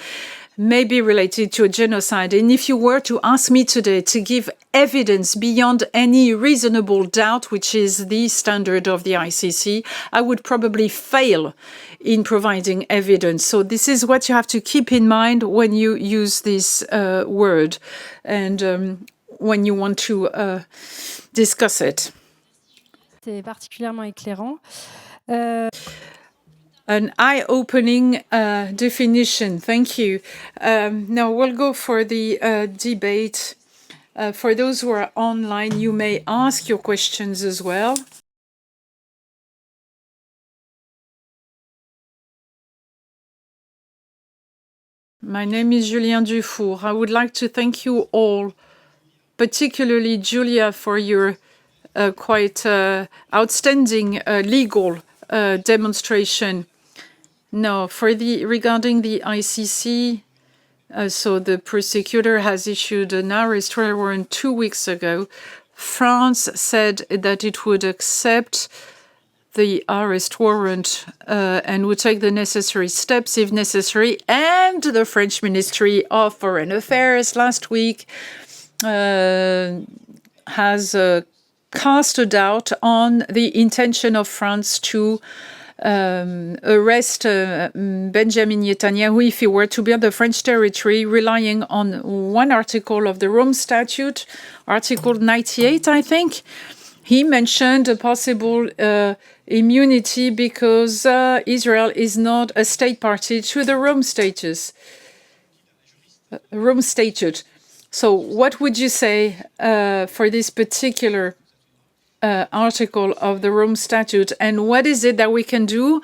may be related to a genocide. And if you were to ask me today to give evidence beyond any reasonable doubt, which is the standard of the ICC, I would probably fail in providing evidence. So this is what you have to keep in mind when you use this word and when you want to discuss it. C'est particulièrement éclairant. An eye-opening definition. Thank you. Now we'll go for the debate. For those who are online, you may ask your questions as well. My name is Julien Dufour. I would like to thank you all, particularly Julia, for your quite outstanding legal demonstration. Now, regarding the ICC, so the prosecutor has issued an arrest warrant 2 weeks ago. France said that it would accept the arrest warrant and would take the necessary steps if necessary. And the French Ministry of Foreign Affairs last week has cast a doubt on the intention of France to arrest Benjamin Netanyahu if he were to be on the French territory, relying on one article of the Rome Statute, Article 98, I think. He mentioned a possible immunity because Israel is not a state party to the Rome Statute. So what would you say for this particular article of the Rome Statute, and what is it that we can do,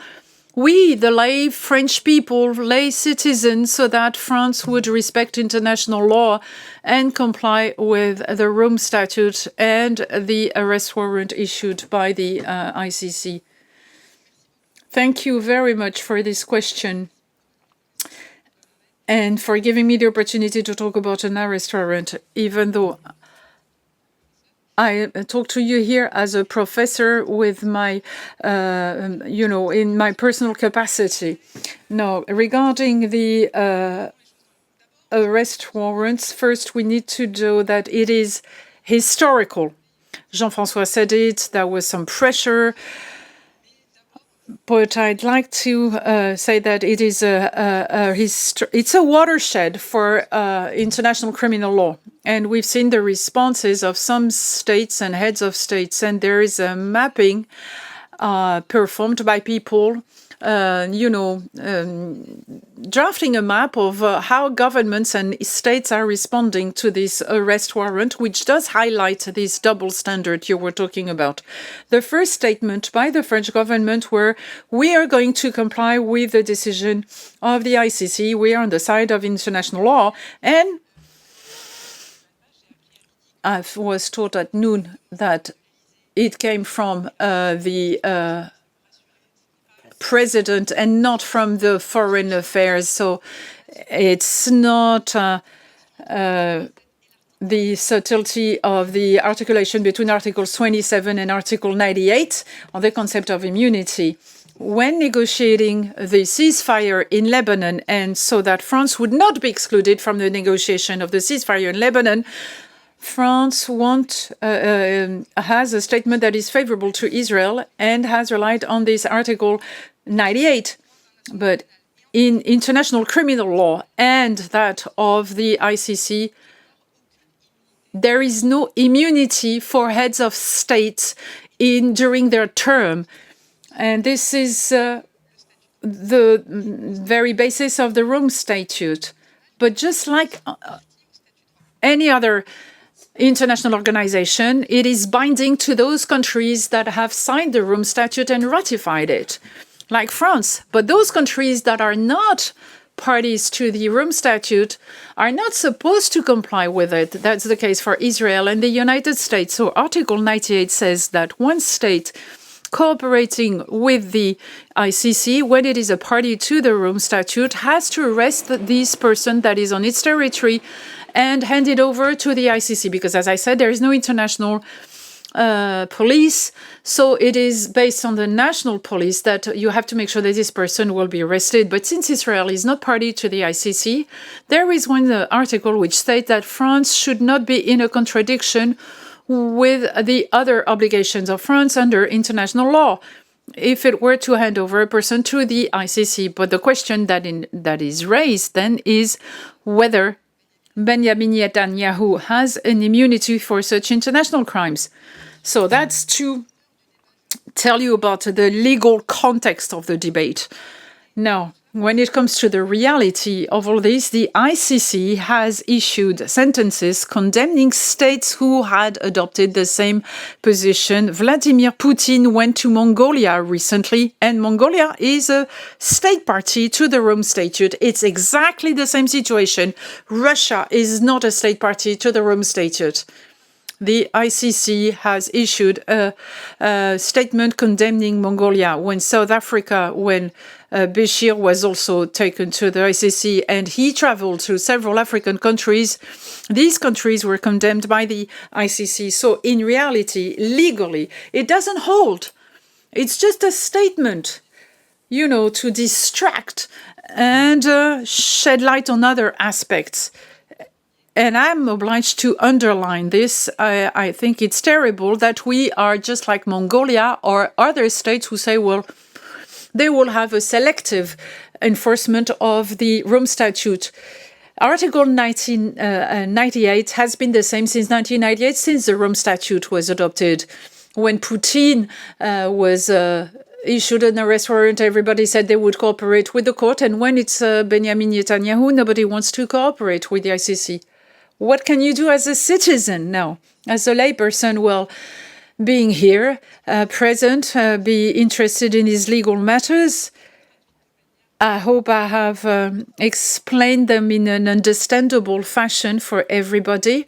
we, the lay French people, lay citizens, so that France would respect international law and comply with the Rome Statute and the arrest warrant issued by the ICC? Thank you very much for this question and for giving me the opportunity to talk about an arrest warrant, even though I talk to you here as a professor with my, in my personal capacity. Now, regarding the arrest warrants, first we need to know that it is historical. Jean-François said it, there was some pressure, but I'd like to say that it is it's a watershed for international criminal law. And we've seen the responses of some states and heads of states, and there is a mapping performed by people, drafting a map of how governments and states are responding to this arrest warrant, which does highlight this double standard you were talking about. The first statement by the French government were, we are going to comply with the decision of the ICC, we are on the side of international law, and I was told at noon that it came from the president and not from the foreign affairs. So it's not the subtlety of the articulation between Articles 27 and Article 98 on the concept of immunity. When negotiating the ceasefire in Lebanon, and so that France would not be excluded from the negotiation of the ceasefire in Lebanon, France has a statement that is favorable to Israel and has relied on this Article 98. But in international criminal law and that of the ICC, there is no immunity for heads of states during their term. And this is the very basis of the Rome Statute. But just like any other international organization, it is binding to those countries that have signed the Rome Statute and ratified it, like France. But those countries that are not parties to the Rome Statute are not supposed to comply with it. That's the case for Israel and the United States. So Article 98 says that one state cooperating with the ICC, when it is a party to the Rome Statute, has to arrest this person that is on its territory and hand it over to the ICC, because, as I said, there is no international police. So it is based on the national police that you have to make sure that this person will be arrested. But since Israel is not party to the ICC, there is one article which states that France should not be in a contradiction with the other obligations of France under international law if it were to hand over a person to the ICC. But the question that is raised then is whether Benjamin Netanyahu has an immunity for such international crimes. So that's to tell you about the legal context of the debate. Now, when it comes to the reality of all this, the ICC has issued sentences condemning states who had adopted the same position. Vladimir Putin went to Mongolia recently, and Mongolia is a state party to the Rome Statute. It's exactly the same situation. Russia is not a state party to the Rome Statute. The ICC has issued a statement condemning Mongolia. When South Africa, when Bashir was also taken to the ICC and he traveled to several African countries, these countries were condemned by the ICC. So in reality, legally, it doesn't hold. It's just a statement, you know, to distract and shed light on other aspects. And I'm obliged to underline this. I think it's terrible that we are just like Mongolia or other states who say, well, they will have a selective enforcement of the Rome Statute. Article 1998 has been the same since 1998, since the Rome Statute was adopted. When Putin was issued an arrest warrant, everybody said they would cooperate with the court. And when it's Benjamin Netanyahu, nobody wants to cooperate with the ICC. What can you do as a citizen now? As a layperson, well, being here, present, be interested in his legal matters. I hope I have explained them in an understandable fashion for everybody.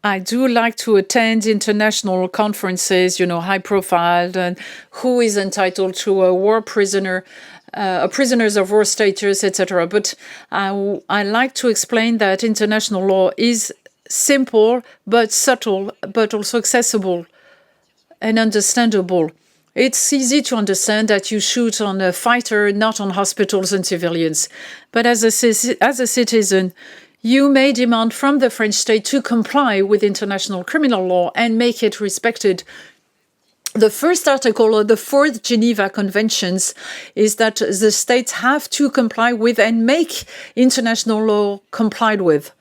I do like to attend international conferences, you know, high profile, and who is entitled to a war prisoner, prisoners of war status, etc. But I like to explain that international law is simple but subtle, but also accessible and understandable. It's easy to understand that you shoot on a fighter, not on hospitals and civilians. But as a citizen, you may demand from the French state to comply with international criminal law and make it respected. The first article of the fourth Geneva Conventions is that the states have to comply with and make international law complied with.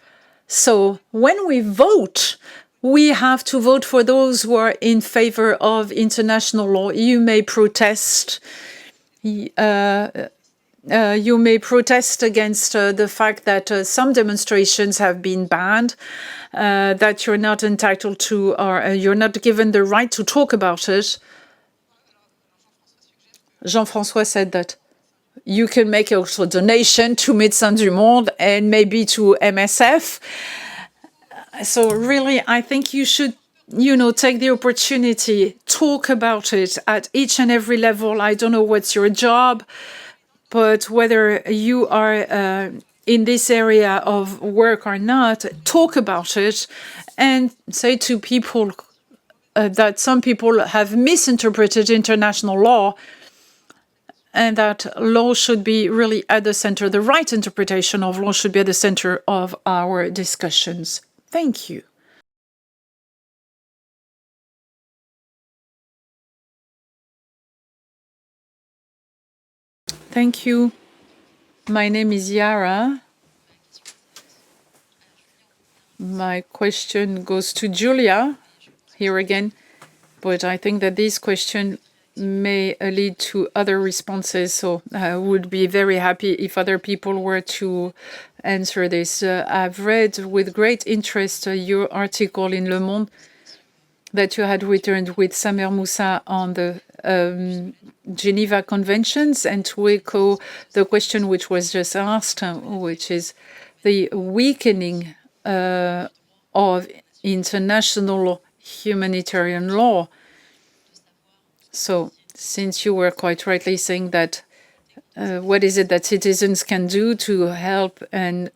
So when we vote, we have to vote for those who are in favor of international law. You may protest. You may protest against the fact that some demonstrations have been banned, that you're not entitled to, or you're not given the right to talk about it. Jean-François said that you can make also donation to Médecins du Monde and maybe to MSF. So really, I think you should, you know, take the opportunity, talk about it at each and every level. I don't know what's your job, but whether you are in this area of work or not, talk about it and say to people that some people have misinterpreted international law and that law should be really at the center. The right interpretation of law should be at the center of our discussions. Thank you. Thank you. My name is Yara. My question goes to Julia here again, but I think that this question may lead to other responses. So I would be very happy if other people were to answer this. I've read with great interest your article in Le Monde that you had written with Samer Moussa on the Geneva Conventions, and to echo the question which was just asked, which is the weakening of international humanitarian law. So, since you were quite rightly saying that, what is it that citizens can do to help and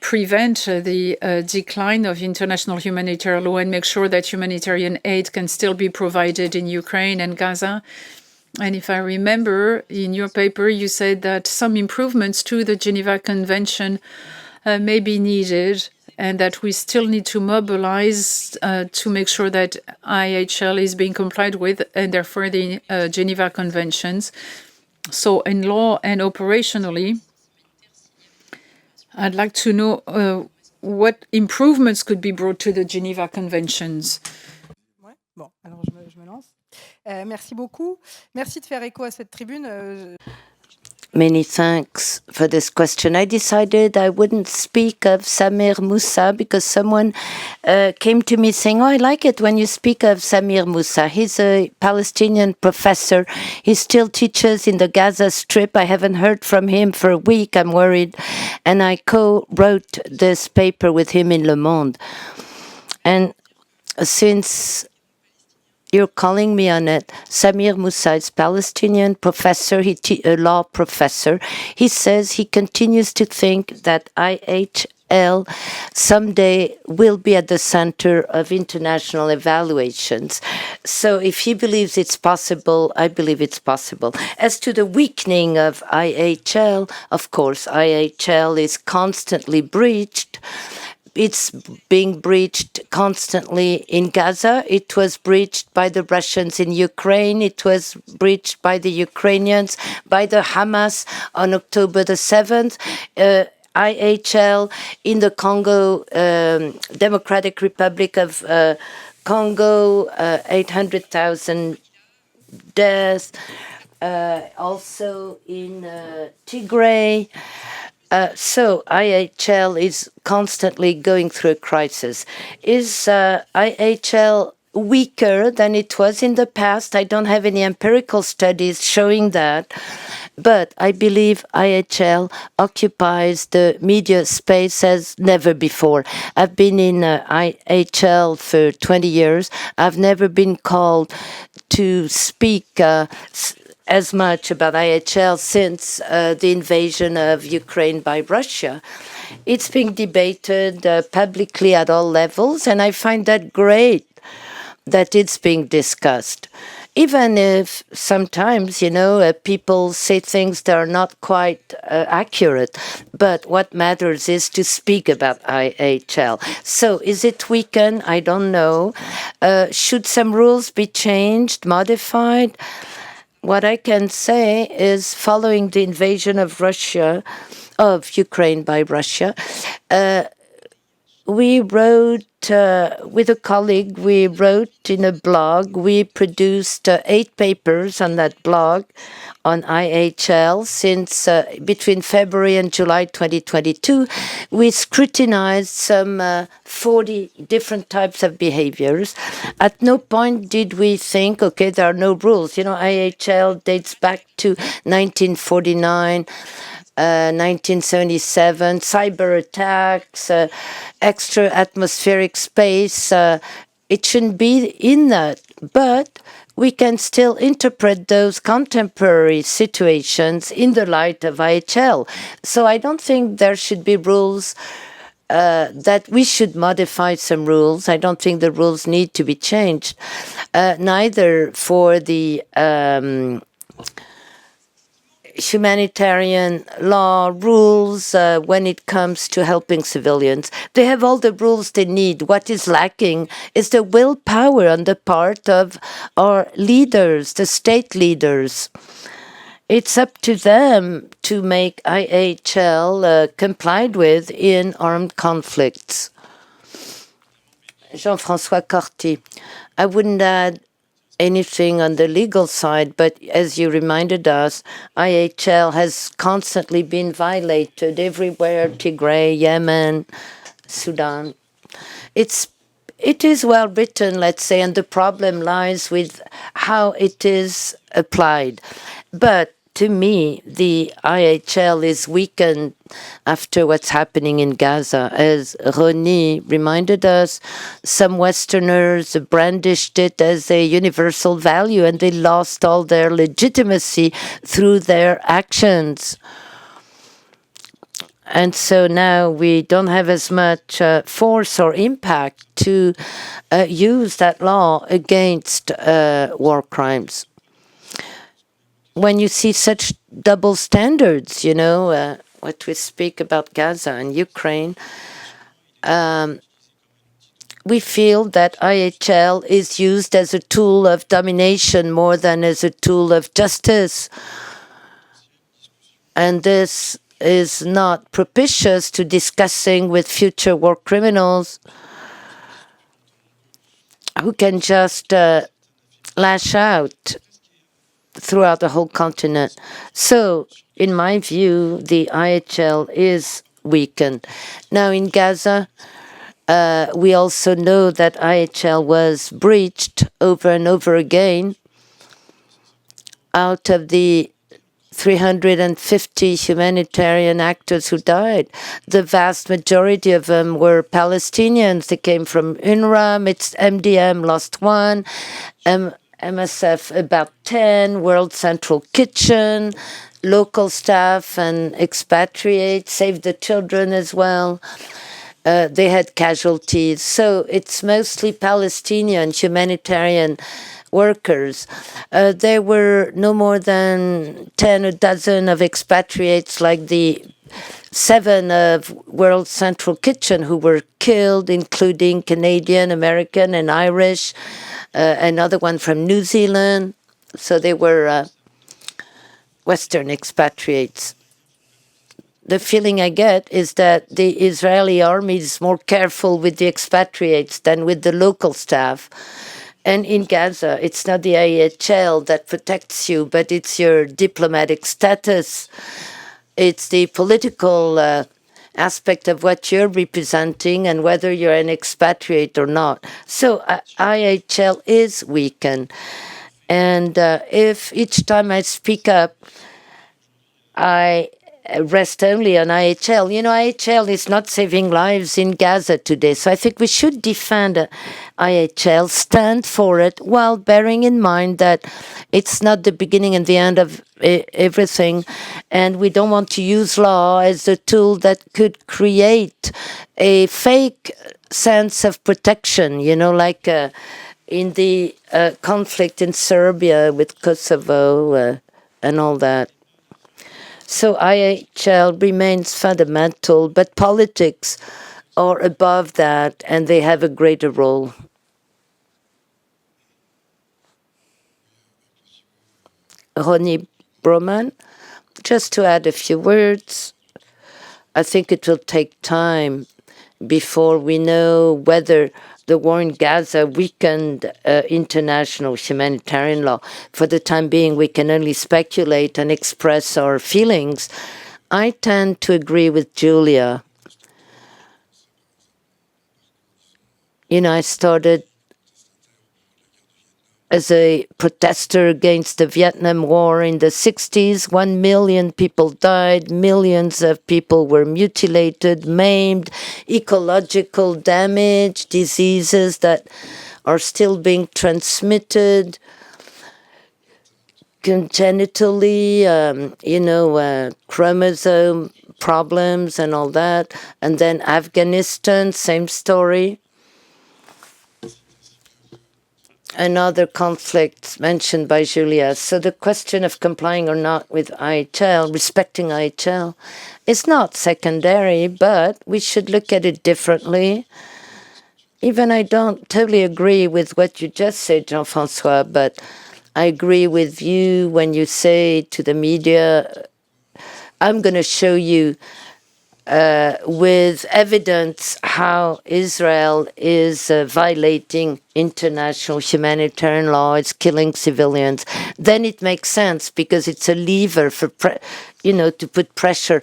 prevent the decline of international humanitarian law and make sure that humanitarian aid can still be provided in Ukraine and Gaza? And if I remember, in your paper, you said that some improvements to the Geneva Convention may be needed, and that we still need to mobilize to make sure that IHL is being complied with, and therefore the Geneva Conventions. So in law and operationally, I'd like to know what improvements could be brought to the Geneva Conventions. Bon, alors je me lance. Merci beaucoup. Merci de faire écho à cette tribune. Many thanks for this question. I decided I wouldn't speak of Samir Moussa because someone came to me saying, "Oh, I like it when you speak of Samir Moussa. He's a Palestinian professor. He still teaches in the Gaza Strip. I haven't heard from him for a week. I'm worried." And I co-wrote this paper with him in Le Monde. And since you're calling me on it, Samir Moussa is Palestinian professor, a law professor. He says he continues to think that IHL someday will be at the center of international evaluations. So if he believes it's possible, I believe it's possible. As to the weakening of IHL, of course, IHL is constantly breached. It's being breached constantly in Gaza. It was breached by the Russians in Ukraine. It was breached by the Ukrainians, by the Hamas on October the 7th. IHL in the Congo, Democratic Republic of Congo, 800,000 deaths. Also in Tigray. So IHL is constantly going through a crisis. Is IHL weaker than it was in the past? I don't have any empirical studies showing that, but I believe IHL occupies the media space as never before. I've been in IHL for 20 years. I've never been called to speak as much about IHL since the invasion of Ukraine by Russia. It's being debated publicly at all levels, and I find that great that it's being discussed. Even if sometimes, people say things that are not quite accurate, but what matters is to speak about IHL. So is it weakened? I don't know. Should some rules be changed, modified? What I can say is, following the invasion of Ukraine by Russia, we wrote, with a colleague, we wrote in a blog, we produced 8 papers on that blog on IHL since between February and July 2022. We scrutinized some 40 different types of behaviors. At no point did we think, okay, there are no rules. IHL dates back to 1949. 1977, cyber attacks, extra atmospheric space. It shouldn't be in that, but we can still interpret those contemporary situations in the light of IHL. So I don't think there should be rules that we should modify some rules. I don't think the rules need to be changed, neither for the humanitarian law rules when it comes to helping civilians. They have all the rules they need. What is lacking is the willpower on the part of our leaders, the state leaders. It's up to them to make IHL complied with in armed conflicts. Jean-François Corty. I wouldn't add anything on the legal side, but as you reminded us, IHL has constantly been violated everywhere, Tigray, Yemen, Sudan. It is well written, let's say, and the problem lies with how it is applied. But to me, the IHL is weakened after what's happening in Gaza. As Rony reminded us, some Westerners brandished it as a universal value, and they lost all their legitimacy through their actions. And so now we don't have as much force or impact to use that law against war crimes. When you see such double standards, what we speak about Gaza and Ukraine, we feel that IHL is used as a tool of domination more than as a tool of justice. And this is not propitious to discussing with future war criminals. who can just lash out throughout the whole continent. So, in my view, the IHL is weakened. Now, in Gaza, we also know that IHL was breached over and over again. Out of the 350 humanitarian actors who died, the vast majority of them were Palestinians. They came from UNRWA, MDM lost one, MSF about 10, World Central Kitchen, local staff and expatriates, Save the Children as well. They had casualties. So it's mostly Palestinian humanitarian workers. There were no more than 10 or dozen of expatriates, like the 7 of World Central Kitchen who were killed, including Canadian, American, and Irish, another one from New Zealand. So they were Western expatriates. The feeling I get is that the Israeli army is more careful with the expatriates than with the local staff. And in Gaza, it's not the IHL that protects you, but it's your diplomatic status. It's the political aspect of what you're representing and whether you're an expatriate or not. So IHL is weakened. And if each time I speak up, I rest only on IHL. You know, IHL is not saving lives in Gaza today. So I think we should defend IHL, stand for it, while bearing in mind that it's not the beginning and the end of everything. And we don't want to use law as a tool that could create a fake sense of protection, you know, like in the conflict in Serbia with Kosovo and all that. So IHL remains fundamental, but politics are above that, and they have a greater role. Rony Brauman, just to add a few words, I think it will take time before we know whether the war in Gaza weakened international humanitarian law. For the time being, we can only speculate and express our feelings. I tend to agree with Julia. You know, I started as a protester against the Vietnam War in the 60s. 1 million people died, millions of people were mutilated, maimed, ecological damage, diseases that are still being transmitted congenitally, chromosome problems and all that. And then Afghanistan, same story. Another conflict mentioned by Julia. So the question of complying or not with IHL, respecting IHL, is not secondary, but we should look at it differently. Even I don't totally agree with what you just said, Jean-François, but I agree with you when you say to the media, I'm going to show you with evidence how Israel is violating international humanitarian law, it's killing civilians, then it makes sense because it's a lever for, to put pressure.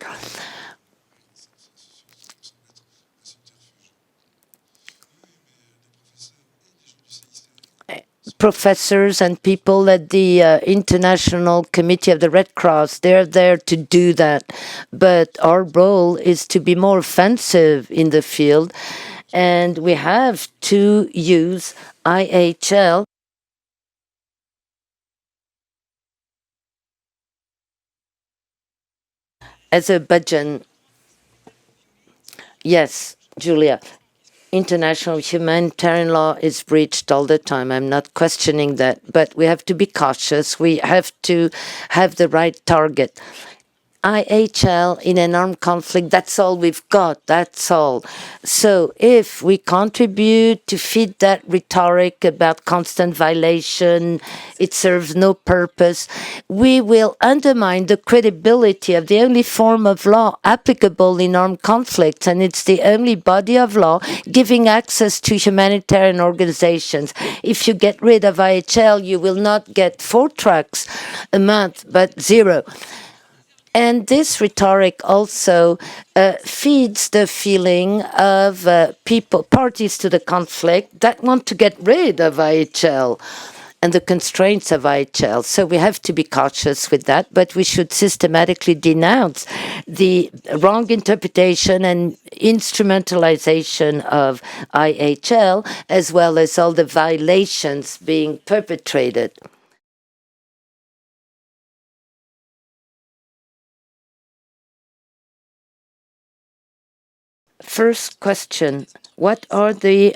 Professors and people at the International Committee of the Red Cross, they're there to do that. But our role is to be more offensive in the field, and we have to use IHL as a budget. Yes, Julia. International humanitarian law is breached all the time. I'm not questioning that, but we have to be cautious. We have to have the right target. IHL in an armed conflict, that's all we've got, that's all. So if we contribute to feed that rhetoric about constant violation, it serves no purpose, we will undermine the credibility of the only form of law applicable in armed conflicts, and it's the only body of law giving access to humanitarian organizations. If you get rid of IHL, you will not get 4 trucks a month, but 0. And this rhetoric also feeds the feeling of people, parties to the conflict, that want to get rid of IHL and the constraints of IHL. So we have to be cautious with that, but we should systematically denounce the wrong interpretation and instrumentalization of IHL, as well as all the violations being perpetrated. First question, what are the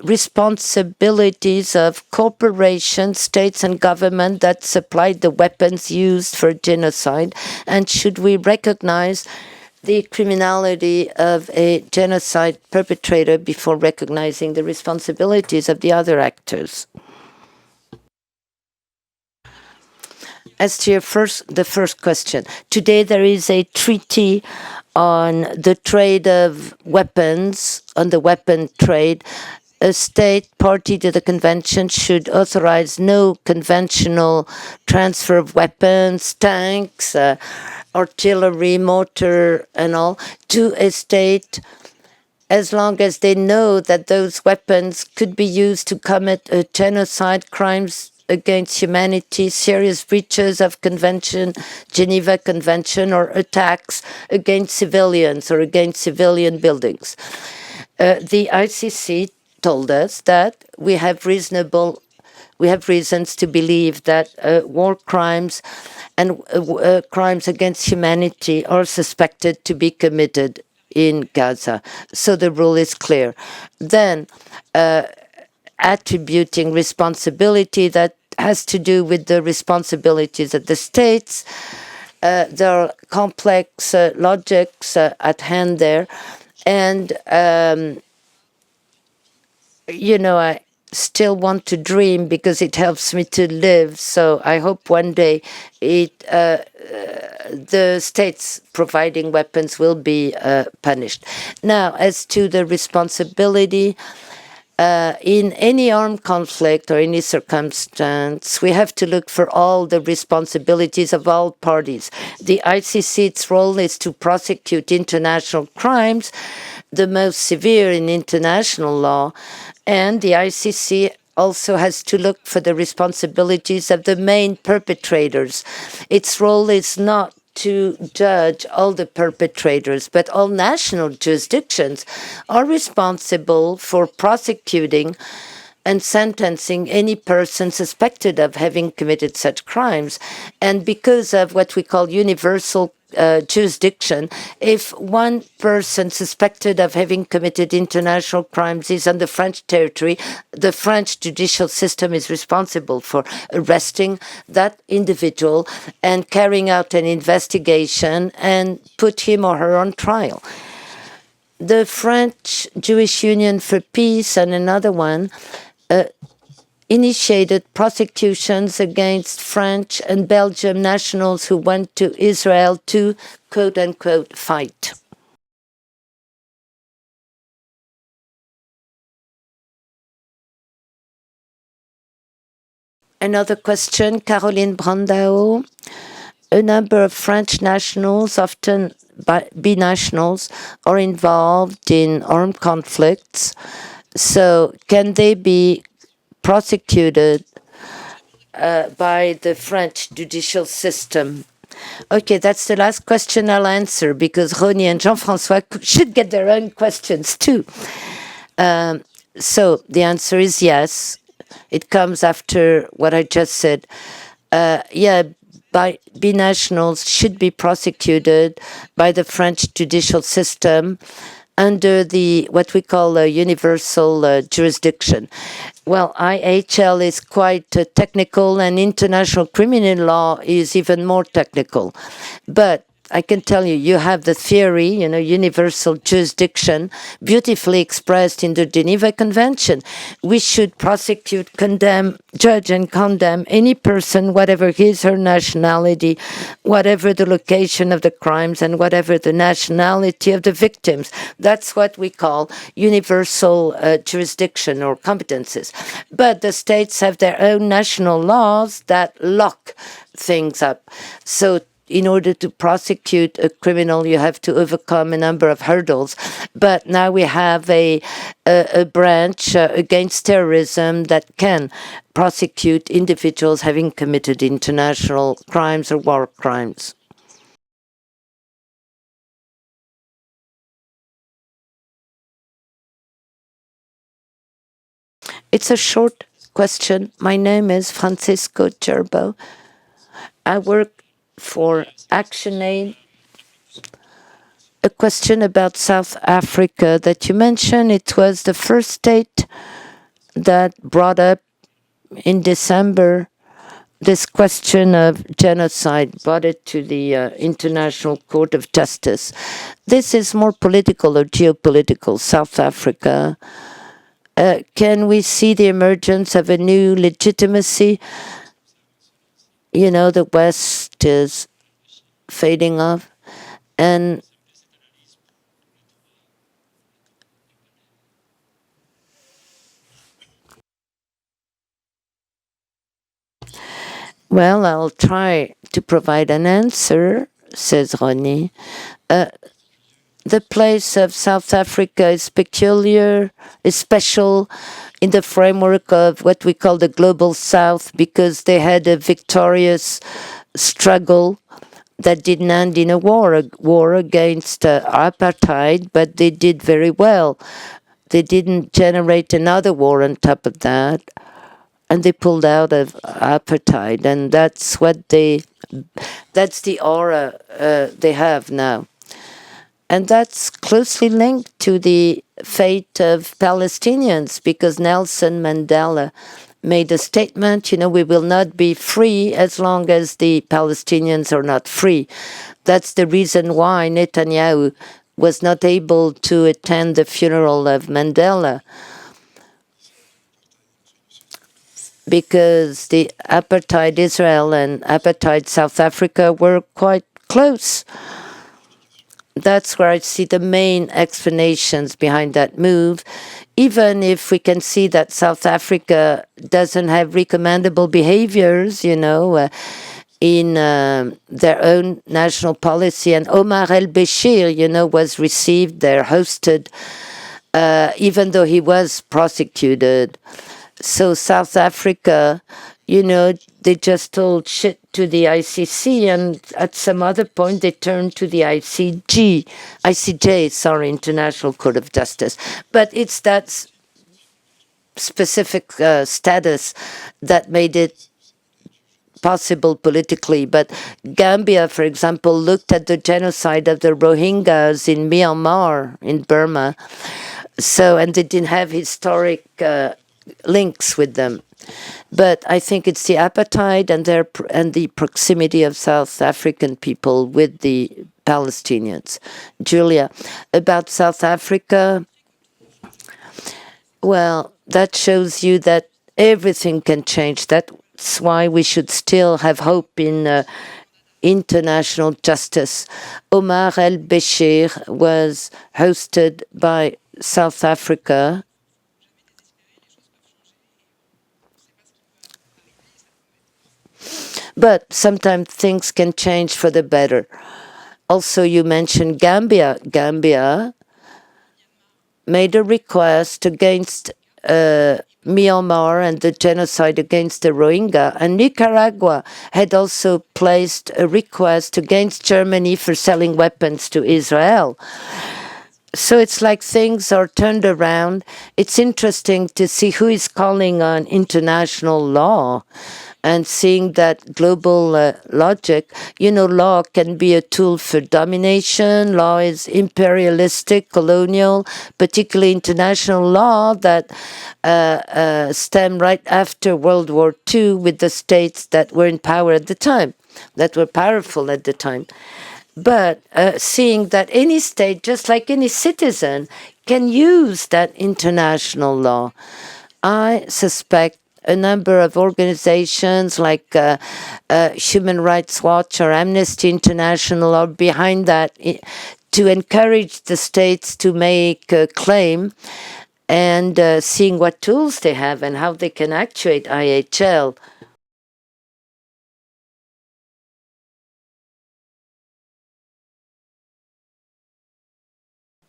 responsibilities of corporations, states and government that supplied the weapons used for genocide? And should we recognize the criminality of a genocide perpetrator before recognizing the responsibilities of the other actors? As to the first question, today there is a treaty on the trade of weapons, on the weapon trade. A state party to the convention should authorize no conventional transfer of weapons, tanks, artillery, mortar, and all, to a state as long as they know that those weapons could be used to commit a genocide, crimes against humanity, serious breaches of convention, Geneva Convention, or attacks against civilians or against civilian buildings. The ICC told us that we have reasons to believe that war crimes and crimes against humanity are suspected to be committed in Gaza. So the rule is clear. Then attributing responsibility that has to do with the responsibilities of the states. There are complex logics at hand there. And, I still want to dream because it helps me to live. So I hope one day the states providing weapons will be punished. Now, as to the responsibility, in any armed conflict or any circumstance, we have to look for all the responsibilities of all parties. The ICC, its role is to prosecute international crimes, the most severe in international law, and the ICC also has to look for the responsibilities of the main perpetrators. Its role is not to judge all the perpetrators, but all national jurisdictions are responsible for prosecuting and sentencing any person suspected of having committed such crimes. And because of what we call universal jurisdiction, if one person suspected of having committed international crimes is on the French territory, the French judicial system is responsible for arresting that individual and carrying out an investigation and put him or her on trial. The French Jewish Union for Peace and another one initiated prosecutions against French and Belgian nationals who went to Israel to, quote-unquote, fight. Another question, Caroline Brandao. A number of French nationals, often binationals, are involved in armed conflicts. So can they be prosecuted by the French judicial system? Okay, that's the last question I'll answer because Rony and Jean-François should get their own questions too. So the answer is yes. It comes after what I just said. Binationals should be prosecuted by the French judicial system under the what we call a universal jurisdiction. Well, IHL is quite technical, and international criminal law is even more technical. But I can tell you, you have the theory, universal jurisdiction, beautifully expressed in the Geneva Convention. We should prosecute, condemn, judge and condemn any person, whatever his, her nationality, whatever the location of the crimes, and whatever the nationality of the victims. That's what we call universal jurisdiction or competences. But the states have their own national laws that lock things up. So in order to prosecute a criminal, you have to overcome a number of hurdles. But now we have a branch against terrorism that can prosecute individuals having committed international crimes or war crimes. It's a short question. My name is Francisco Gerbo. I work for ActionAid. A question about South Africa that you mentioned. It was the first state that brought up in December this question of genocide, brought it to the International Court of Justice. This is more political or geopolitical, South Africa. Can we see the emergence of a new legitimacy? The West is fading off. And well, I'll try to provide an answer, says Rony. The place of South Africa is peculiar, is special in the framework of what we call the Global South, because they had a victorious struggle that didn't end in a war against apartheid, but they did very well. They didn't generate another war on top of that, and they pulled out of apartheid, and that's the aura they have now. And that's closely linked to the fate of Palestinians, because Nelson Mandela made a statement, we will not be free as long as the Palestinians are not free. That's the reason why Netanyahu was not able to attend the funeral of Mandela, because the apartheid Israel and apartheid South Africa were quite close. That's where I see the main explanations behind that move, even if we can see that South Africa doesn't have recommendable behaviors, in their own national policy. And Omar el-Bashir, was received there, hosted, even though he was prosecuted. So South Africa, they just told shit to the ICC, and at some other point they turned to the ICJ, International Court of Justice. But it's that specific status that made it possible politically. But Gambia, for example, looked at the genocide of the Rohingyas in Myanmar, in Burma, and they didn't have historic links with them. But I think it's the appetite and the proximity of South African people with the Palestinians. Julia, about South Africa, well, that shows you that everything can change. That's why we should still have hope in international justice. Omar el-Bashir was hosted by South Africa. But sometimes things can change for the better. Also, you mentioned Gambia. Gambia made a request against Myanmar and the genocide against the Rohingya. And Nicaragua had also placed a request against Germany for selling weapons to Israel. So it's like things are turned around. It's interesting to see who is calling on international law and seeing that global logic. Law can be a tool for domination. Law is imperialistic, colonial, particularly international law that stem right after World War II with the states that were in power at the time, that were powerful at the time. But seeing that any state, just like any citizen, can use that international law, I suspect a number of organizations like Human Rights Watch or Amnesty International are behind that to encourage the states to make a claim and seeing what tools they have and how they can actuate IHL.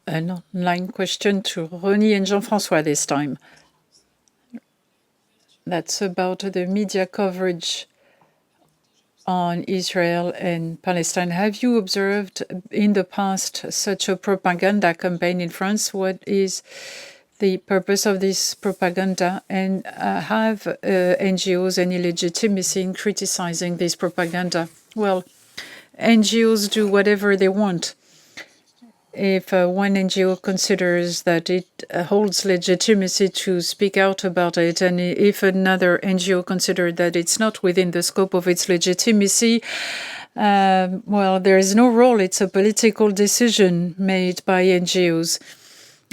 An online question to Rony and Jean-François this time. That's about the media coverage on Israel and Palestine. Have you observed in the past such a propaganda campaign in France? What is the purpose of this propaganda? And have NGOs any legitimacy in criticizing this propaganda? Well, NGOs do whatever they want. If one NGO considers that it holds legitimacy to speak out about it, and if another NGO considers that it's not within the scope of its legitimacy, well, there is no role. It's a political decision made by NGOs.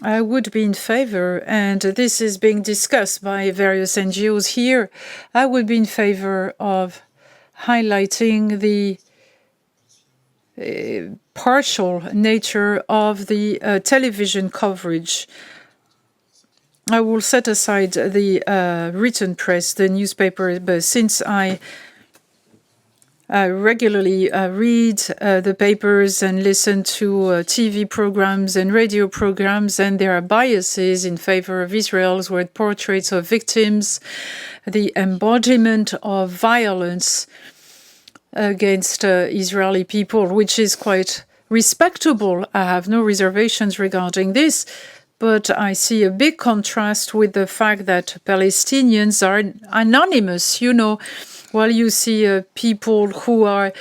I would be in favor, and this is being discussed by various NGOs here, I would be in favor of highlighting the partial nature of the television coverage. I will set aside the written press, the newspaper, but since I regularly read the papers and listen to TV programs and radio programs, and there are biases in favor of Israel's with portraits of victims, the embodiment of violence against Israeli people, which is quite respectable. I have no reservations regarding this, but I see a big contrast with the fact that Palestinians are anonymous. You know, while you see people who are,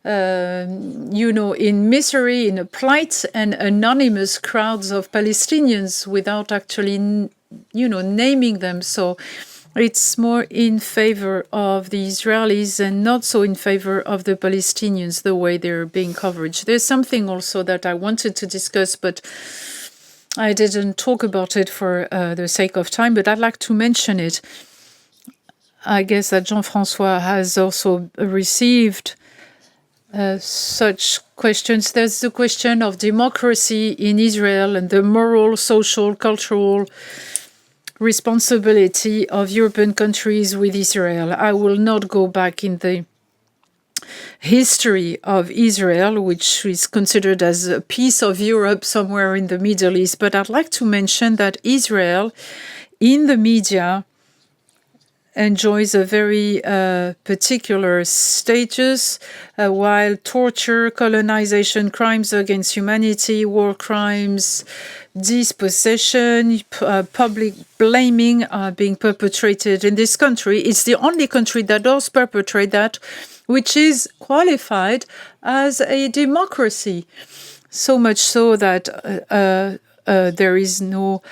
you know, in misery, in a plight, and anonymous crowds of Palestinians without actually, you know, naming them. So it's more in favor of the Israelis and not so in favor of the Palestinians, the way they're being covered. There's something also that I wanted to discuss, but I didn't talk about it for the sake of time, but I'd like to mention it. I guess that Jean-François has also received such questions. There's the question of democracy in Israel and the moral, social, cultural responsibility of European countries with Israel. I will not go back in the history of Israel, which is considered as a piece of Europe somewhere in the Middle East, but I'd like to mention that Israel in the media enjoys a very particular status, while torture, colonization, crimes against humanity, war crimes, dispossession, public blaming are being perpetrated in this country. It's the only country that does perpetrate that, which is qualified as a democracy. So much so that there is no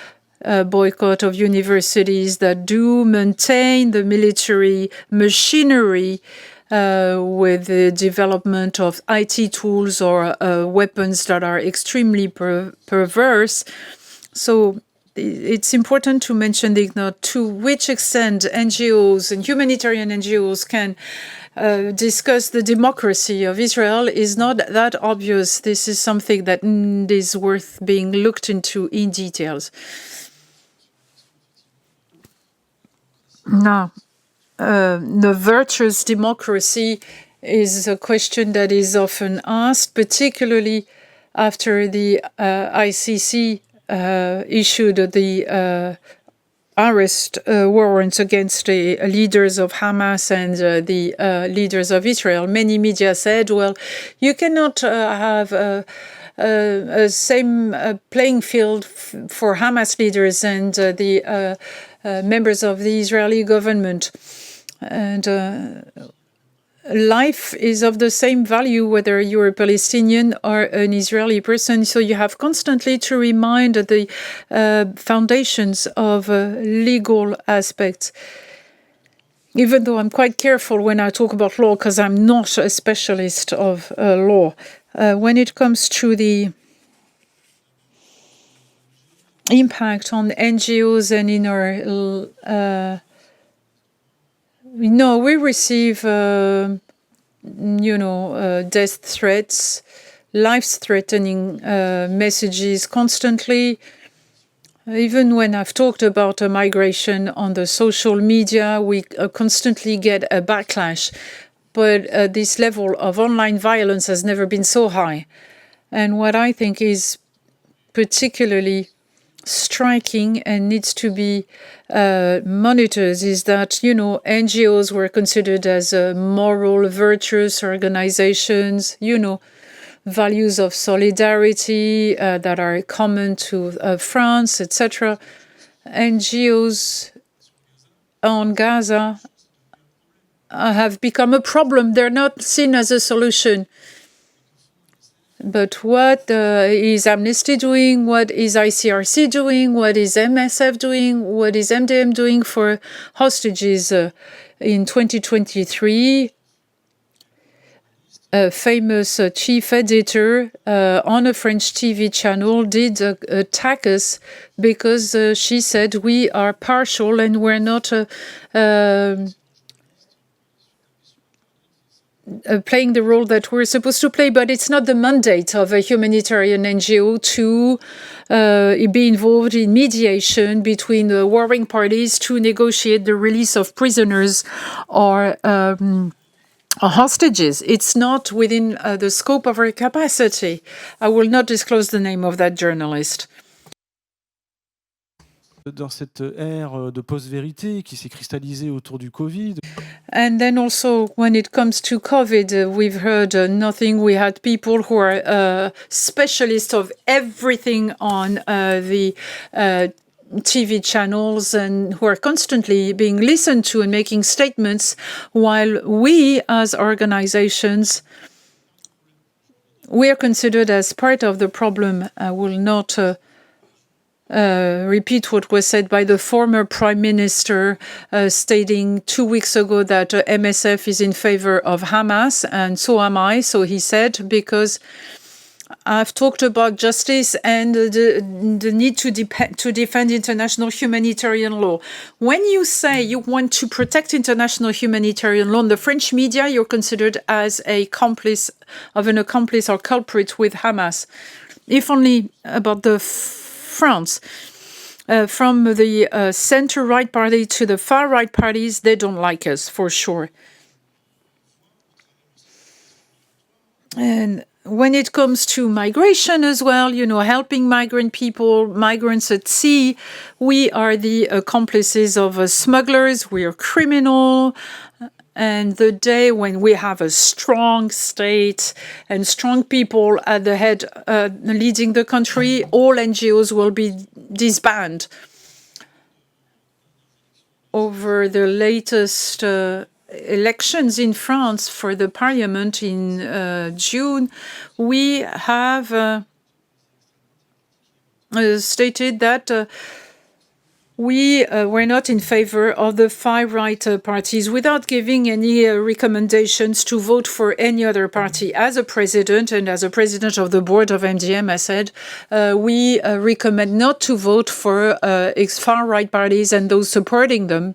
boycott of universities that do maintain the military machinery with the development of IT tools or weapons that are extremely perverse. So it's important to mention to which extent NGOs and humanitarian NGOs can discuss the democracy of Israel is not that obvious. This is something that is worth being looked into in details. Now, the virtuous democracy is a question that is often asked, particularly after the ICC issued the arrest warrants against the leaders of Hamas and the leaders of Israel. Many media said, well, you cannot have a same playing field for Hamas leaders and the members of the Israeli government. And life is of the same value whether you're a Palestinian or an Israeli person. So you have constantly to remind the foundations of legal aspects. even though I'm quite careful when I talk about law because I'm not a specialist of law, when it comes to the impact on NGOs and in our we receive death threats, life-threatening messages constantly. Even when I've talked about migration on the social media, we constantly get a backlash. But this level of online violence has never been so high. And what I think is particularly striking and needs to be monitored is that, NGOs were considered as moral, virtuous organizations, values of solidarity that are common to France, etc. NGOs on Gaza have become a problem. They're not seen as a solution. But what is Amnesty doing? What is ICRC doing? What is MSF doing? What is MDM doing for hostages? In 2023, a famous chief editor on a French TV channel did attack us because she said we are partial and we're not playing the role that we're supposed to play, but it's not the mandate of a humanitarian NGO to be involved in mediation between the warring parties to negotiate the release of prisoners or hostages. It's not within the scope of our capacity. I will not disclose the name of that journalist. Dans cette ère de post-vérité qui s'est cristallisée autour du Covid. And then also when it comes to COVID, we've heard nothing. We had people who are specialists of everything on the TV channels and who are constantly being listened to and making statements, while we as organizations, we are considered as part of the problem. I will not repeat what was said by the former Prime Minister, stating 2 weeks ago that MSF is in favor of Hamas, and so am I. So he said, because I've talked about justice and the need to defend international humanitarian law. When you say you want to protect international humanitarian law in the French media, you're considered as an accomplice or culprit with Hamas. If only about the France. From the center-right party to the far-right parties, they don't like us, for sure. And when it comes to migration as well, helping migrants at sea, we are the accomplices of smugglers, we are criminal. And the day when we have a strong state and strong people at the head leading the country, all NGOs will be disbanded. Over the latest elections in France for the parliament in June, we have stated that we were not in favor of the far-right parties without giving any recommendations to vote for any other party. As a president and as a president of the board of MDM, I said, we recommend not to vote for far-right parties and those supporting them,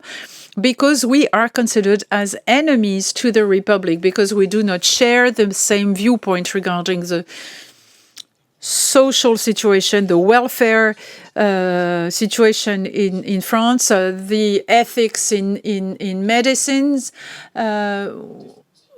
because we are considered as enemies to the Republic, because we do not share the same viewpoint regarding the social situation, the welfare situation in France, the ethics in medicines.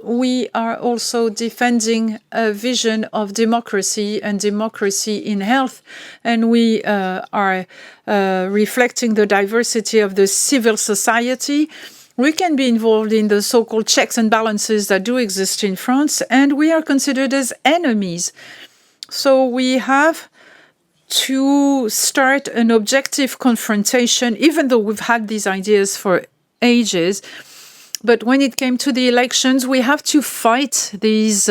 We are also defending a vision of democracy and democracy in health. And we are reflecting the diversity of the civil society. We can be involved in the so-called checks and balances that do exist in France, and we are considered as enemies. So we have to start an objective confrontation, even though we've had these ideas for ages. But when it came to the elections, we have to fight these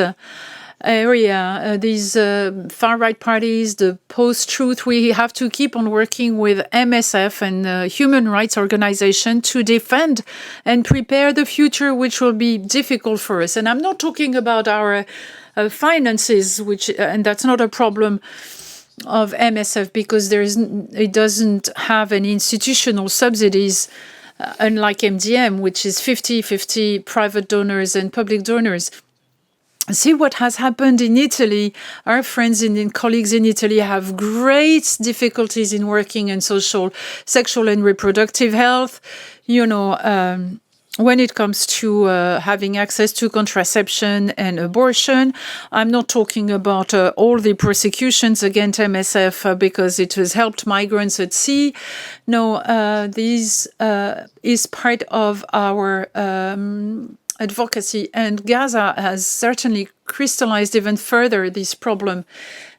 area, these far-right parties, the post-truth, we have to keep on working with MSF and human rights organization to defend and prepare the future, which will be difficult for us. And I'm not talking about our finances, and that's not a problem of MSF because it doesn't have any institutional subsidies, unlike MDM, which is 50-50 private donors and public donors. See what has happened in Italy. Our friends and colleagues in Italy have great difficulties in working in social, sexual and reproductive health. When it comes to having access to contraception and abortion. I'm not talking about all the persecutions against MSF because it has helped migrants at sea. No, this is part of our advocacy, and Gaza has certainly crystallized even further this problem.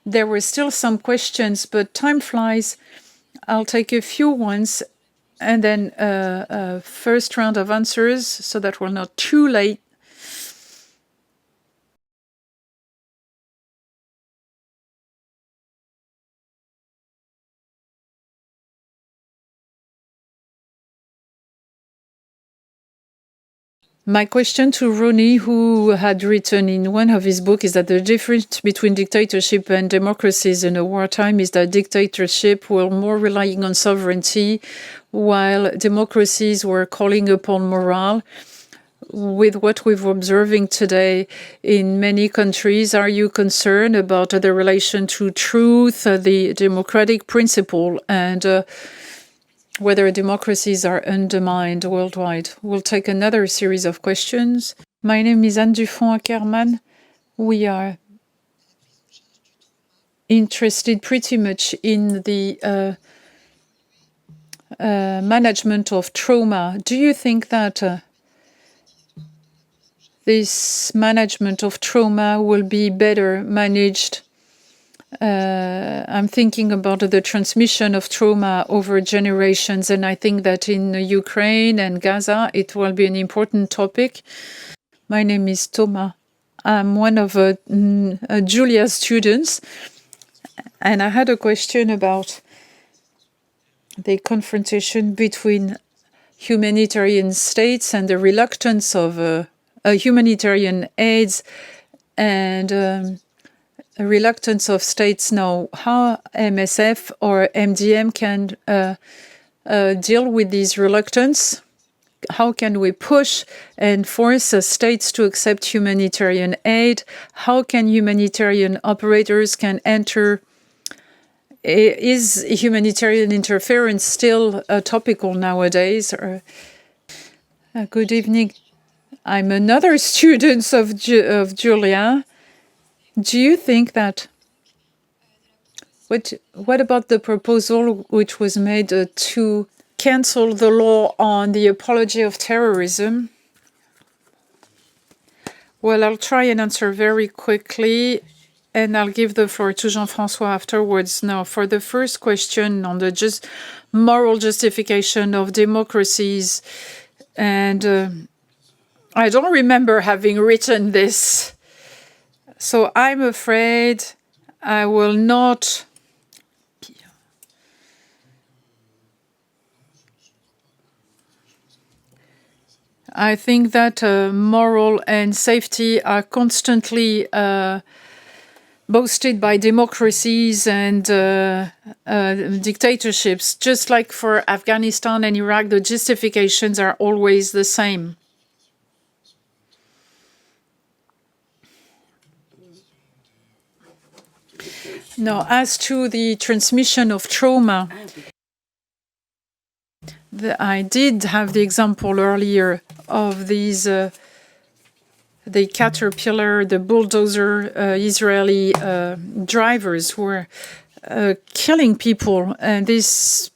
There were still some questions, but time flies. I'll take a few ones and then a first round of answers so that we're not too late. My question to Rony, who had written in one of his books, is that the difference between dictatorship and democracies in a wartime is that dictatorship were more relying on sovereignty, while democracies were calling upon morale. With what we're observing today in many countries, are you concerned about the relation to truth, the democratic principle, and whether democracies are undermined worldwide? We'll take another series of questions. My name is Anne Dufont-Ackerman. We are interested pretty much in the management of trauma. Do you think that this management of trauma will be better managed? I'm thinking about the transmission of trauma over generations, and I think that in Ukraine and Gaza, it will be an important topic. My name is Thomas. I'm one of Julia's students, and I had a question about the confrontation between humanitarian states and the reluctance of humanitarian aids and a reluctance of states now. How MSF or MDM can deal with these reluctance? How can we push and force states to accept humanitarian aid? How can humanitarian operators can enter? Is humanitarian interference still topical nowadays? Good evening. I'm another student of Julia. Do you think that what about the proposal which was made to cancel the law on the apology of terrorism? Well, I'll try and answer very quickly, and I'll give the floor to Jean-François afterwards. Now, for the first question on the moral justification of democracies, and I don't remember having written this. So I'm afraid I will not. I think that moral and safety are constantly boasted by democracies and dictatorships. Just like for Afghanistan and Iraq, the justifications are always the same. Now, as to the transmission of trauma, I did have the example earlier of these, the Caterpillar, the bulldozer Israeli drivers who were killing people. And these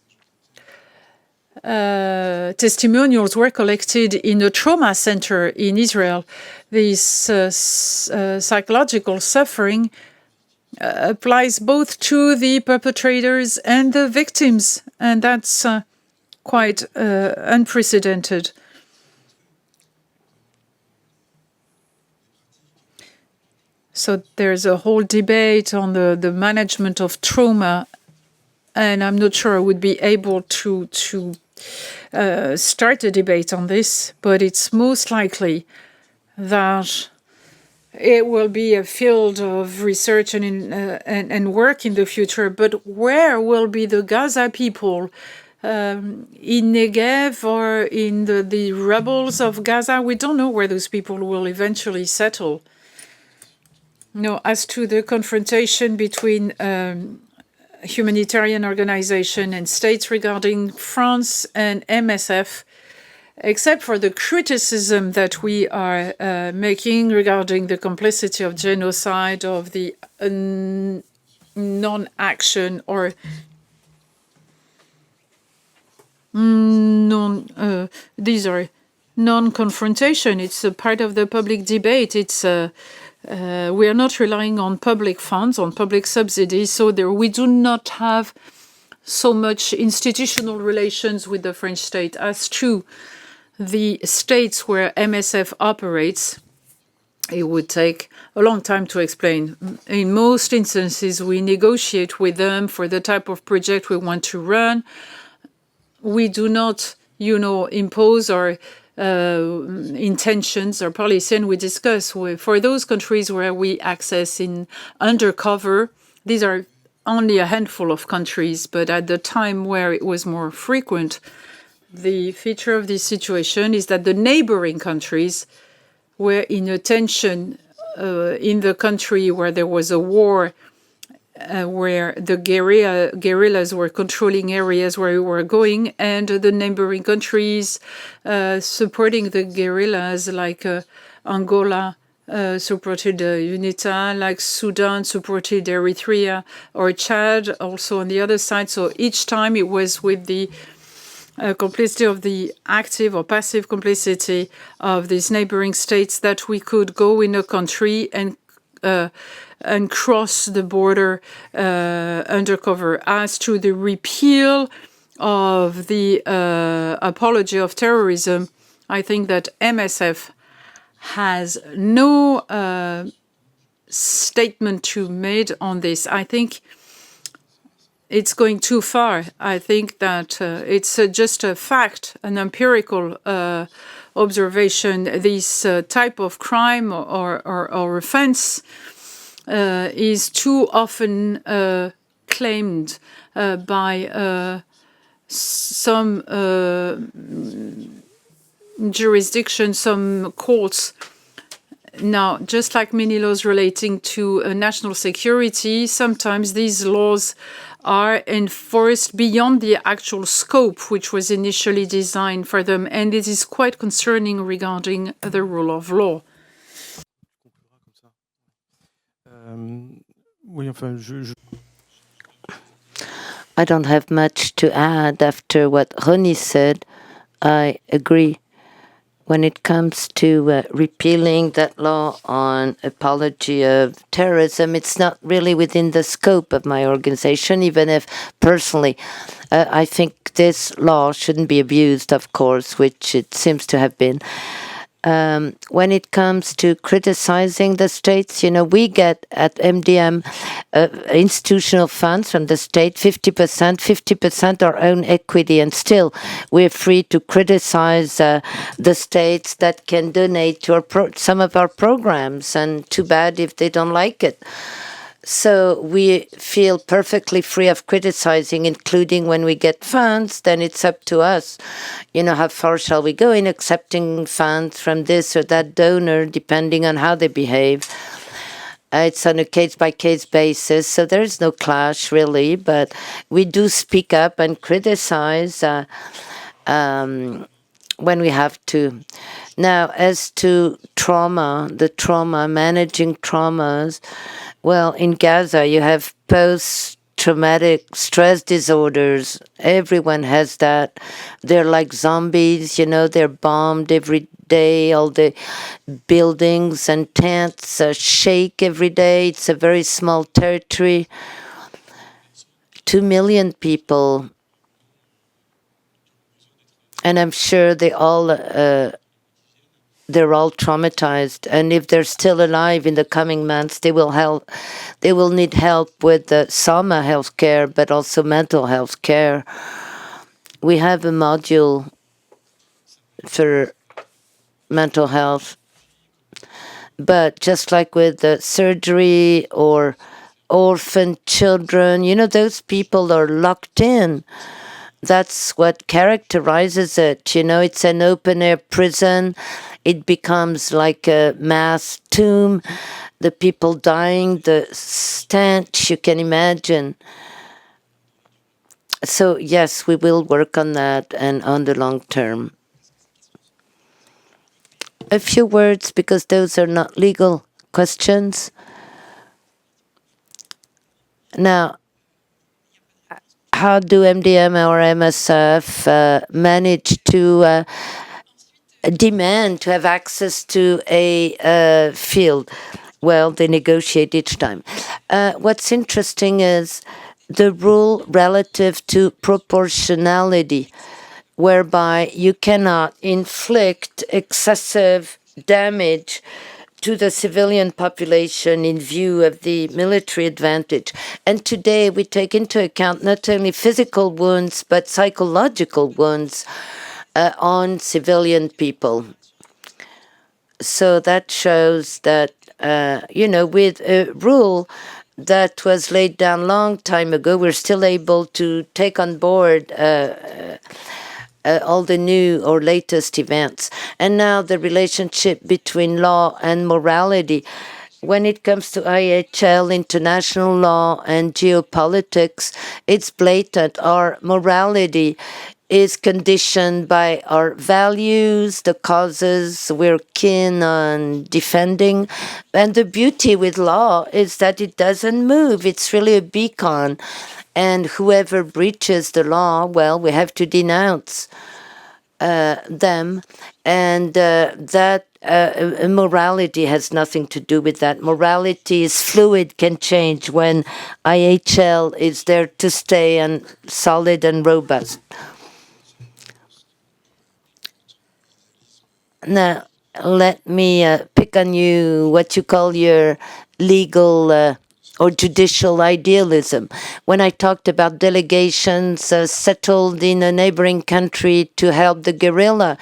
testimonials were collected in a trauma center in Israel. This psychological suffering applies both to the perpetrators and the victims, and that's quite So there's a whole debate on the management of trauma, and I'm not sure I would be able to start a debate on this, but it's most likely that it will be a field of research and work in the future. But where will be the Gaza people? In Negev or in the rebels of Gaza? We don't know where those people will eventually settle. No, as to the confrontation between humanitarian organization and states regarding France and MSF, except for the criticism that we are making regarding the complicity of genocide, of the non-action or these are non-confrontation. It's a part of the public debate. It's we are not relying on public funds, on public subsidies, so we do not have so much institutional relations with the French state as to the states where MSF operates. It would take a long time to explain. In most instances, we negotiate with them for the type of project we want to run. We do not, impose our intentions or policy, and we discuss for those countries where we access in undercover. These are only a handful of countries, but at the time where it was more frequent, the feature of this situation is that the neighboring countries were in a tension in the country where there was a war, where the guerrillas were controlling areas where we were going, and the neighboring countries supporting the guerrillas, like Angola supported UNITA, like Sudan supported Eritrea, or Chad also on the other side. So each time it was with the complicity of the active or passive complicity of these neighboring states that we could go in a country and cross the border undercover. As to the repeal of the apology of terrorism, I think that MSF has no statement to made on this. I think it's going too far. I think that it's just a fact, an empirical observation. This type of crime or offense is too often claimed by some jurisdictions, some courts. Now, just like many laws relating to national security, sometimes these laws are enforced beyond the actual scope which was initially designed for them, and it is quite concerning regarding the rule of law. I don't have much to add after what Rony said. I agree. When it comes to repealing that law on apology of terrorism, it's not really within the scope of my organization, even if personally I think this law shouldn't be abused, of course, which it seems to have been. When it comes to criticizing the states, we get at MDM institutional funds from the state, 50% our own equity, and still we're free to criticize the states that can donate to some of our programs, and too bad if they don't like it. So we feel perfectly free of criticizing, including when we get funds. Then it's up to us. How far shall we go in accepting funds from this or that donor, depending on how they behave. It's on a case-by-case basis, so there's no clash, really. But we do speak up and criticize when we have to. Now, as to managing traumas, well, in Gaza, you have post-traumatic stress disorders. Everyone has that. They're like zombies, they're bombed every day. All the buildings and tents shake every day. It's a very small territory. 2 million people. And I'm sure they all they're all traumatized, and if they're still alive in the coming months, they will need help with the soma health care, but also mental health care. We have a module for mental health, but just like with the surgery or orphan children, those people are locked in. That's what characterizes it. It's an open-air prison. It becomes like a mass tomb. The people dying, the stench, you can imagine. So, yes, we will work on that and on the long term. A few words, because those are not legal questions. Now, how do MDM or MSF manage to demand to have access to a field? Well, they negotiate each time. What's interesting is the rule relative to proportionality, whereby you cannot inflict excessive damage to the civilian population in view of the military advantage. And today we take into account not only physical wounds, but psychological wounds on civilian people. So that shows that, with a rule that was laid down a long time ago, we're still able to take on board all the new or latest events. And now the relationship between law and morality. When it comes to IHL, international law, and geopolitics, it's blatant. Our morality is conditioned by our values, the causes we're keen on defending. And the beauty with law is that it doesn't move. It's really a beacon. And whoever breaches the law, well, we have to denounce them. And that morality has nothing to do with that. Morality is fluid, can change when IHL is there to stay and solid and robust. Now, let me pick on you what you call your legal or judicial idealism. When I talked about delegations settled in a neighboring country to help the guerrilla,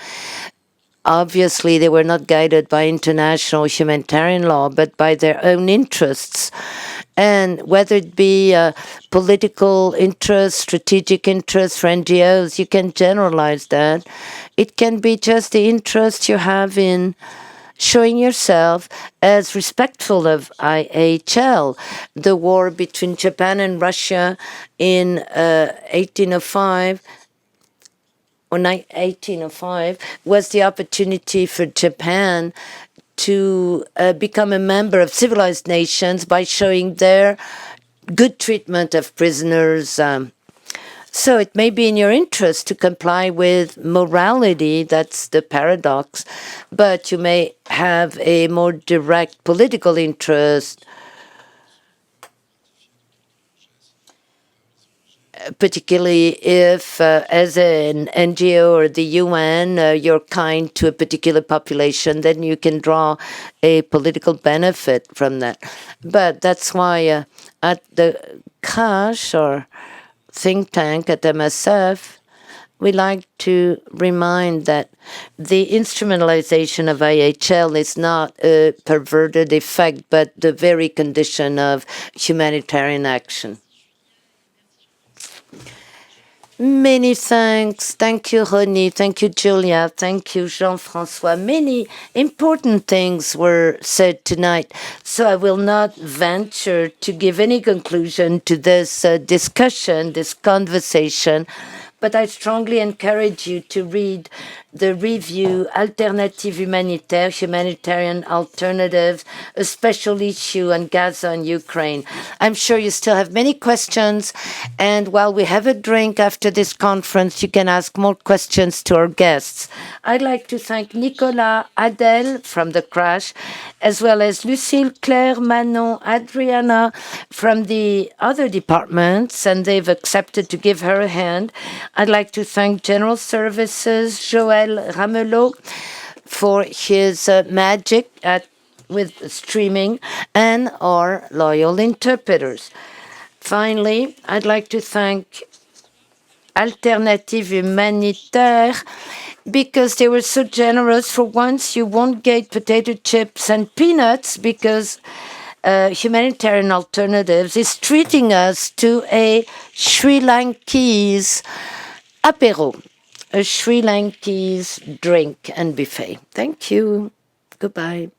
obviously they were not guided by international humanitarian law, but by their own interests. And whether it be political interest, strategic interest for NGOs, you can generalize that. It can be just the interest you have in showing yourself as respectful of IHL. The war between Japan and Russia in 1805 was the opportunity for Japan to become a member of civilized nations by showing their good treatment of prisoners. So it may be in your interest to comply with morality, that's the paradox, but you may have a more direct political interest, particularly if, as an NGO or the UN, you're kind to a particular population, then you can draw a political benefit from that. But that's why at the Crash or think tank at MSF, we like to remind that the instrumentalization of IHL is not a perverted effect, but the very condition of humanitarian action. Many thanks. Thank you, Rony. Thank you, Julia. Thank you, Jean-François. Many important things were said tonight, so I will not venture to give any conclusion to this discussion, this conversation, but I strongly encourage you to read the review Alternatives Humanitaires, Humanitarian Alternatives, a special issue on Gaza and Ukraine. I'm sure you still have many questions, and while we have a drink after this conference, you can ask more questions to our guests. I'd like to thank Nicolas, Adèle from the Crash, as well as Lucille, Claire, Manon, Adriana from the other departments, and they've accepted to give her a hand. I'd like to thank General Services, Joël Ramelot, for his magic with streaming, and our loyal interpreters. Finally, I'd like to thank Alternatives Humanitaires because they were so generous. For once, you won't get potato chips and peanuts because Humanitarian Alternatives is treating us to a Sri Lankese apéro, a Sri Lankese drink and buffet. Thank you. Goodbye.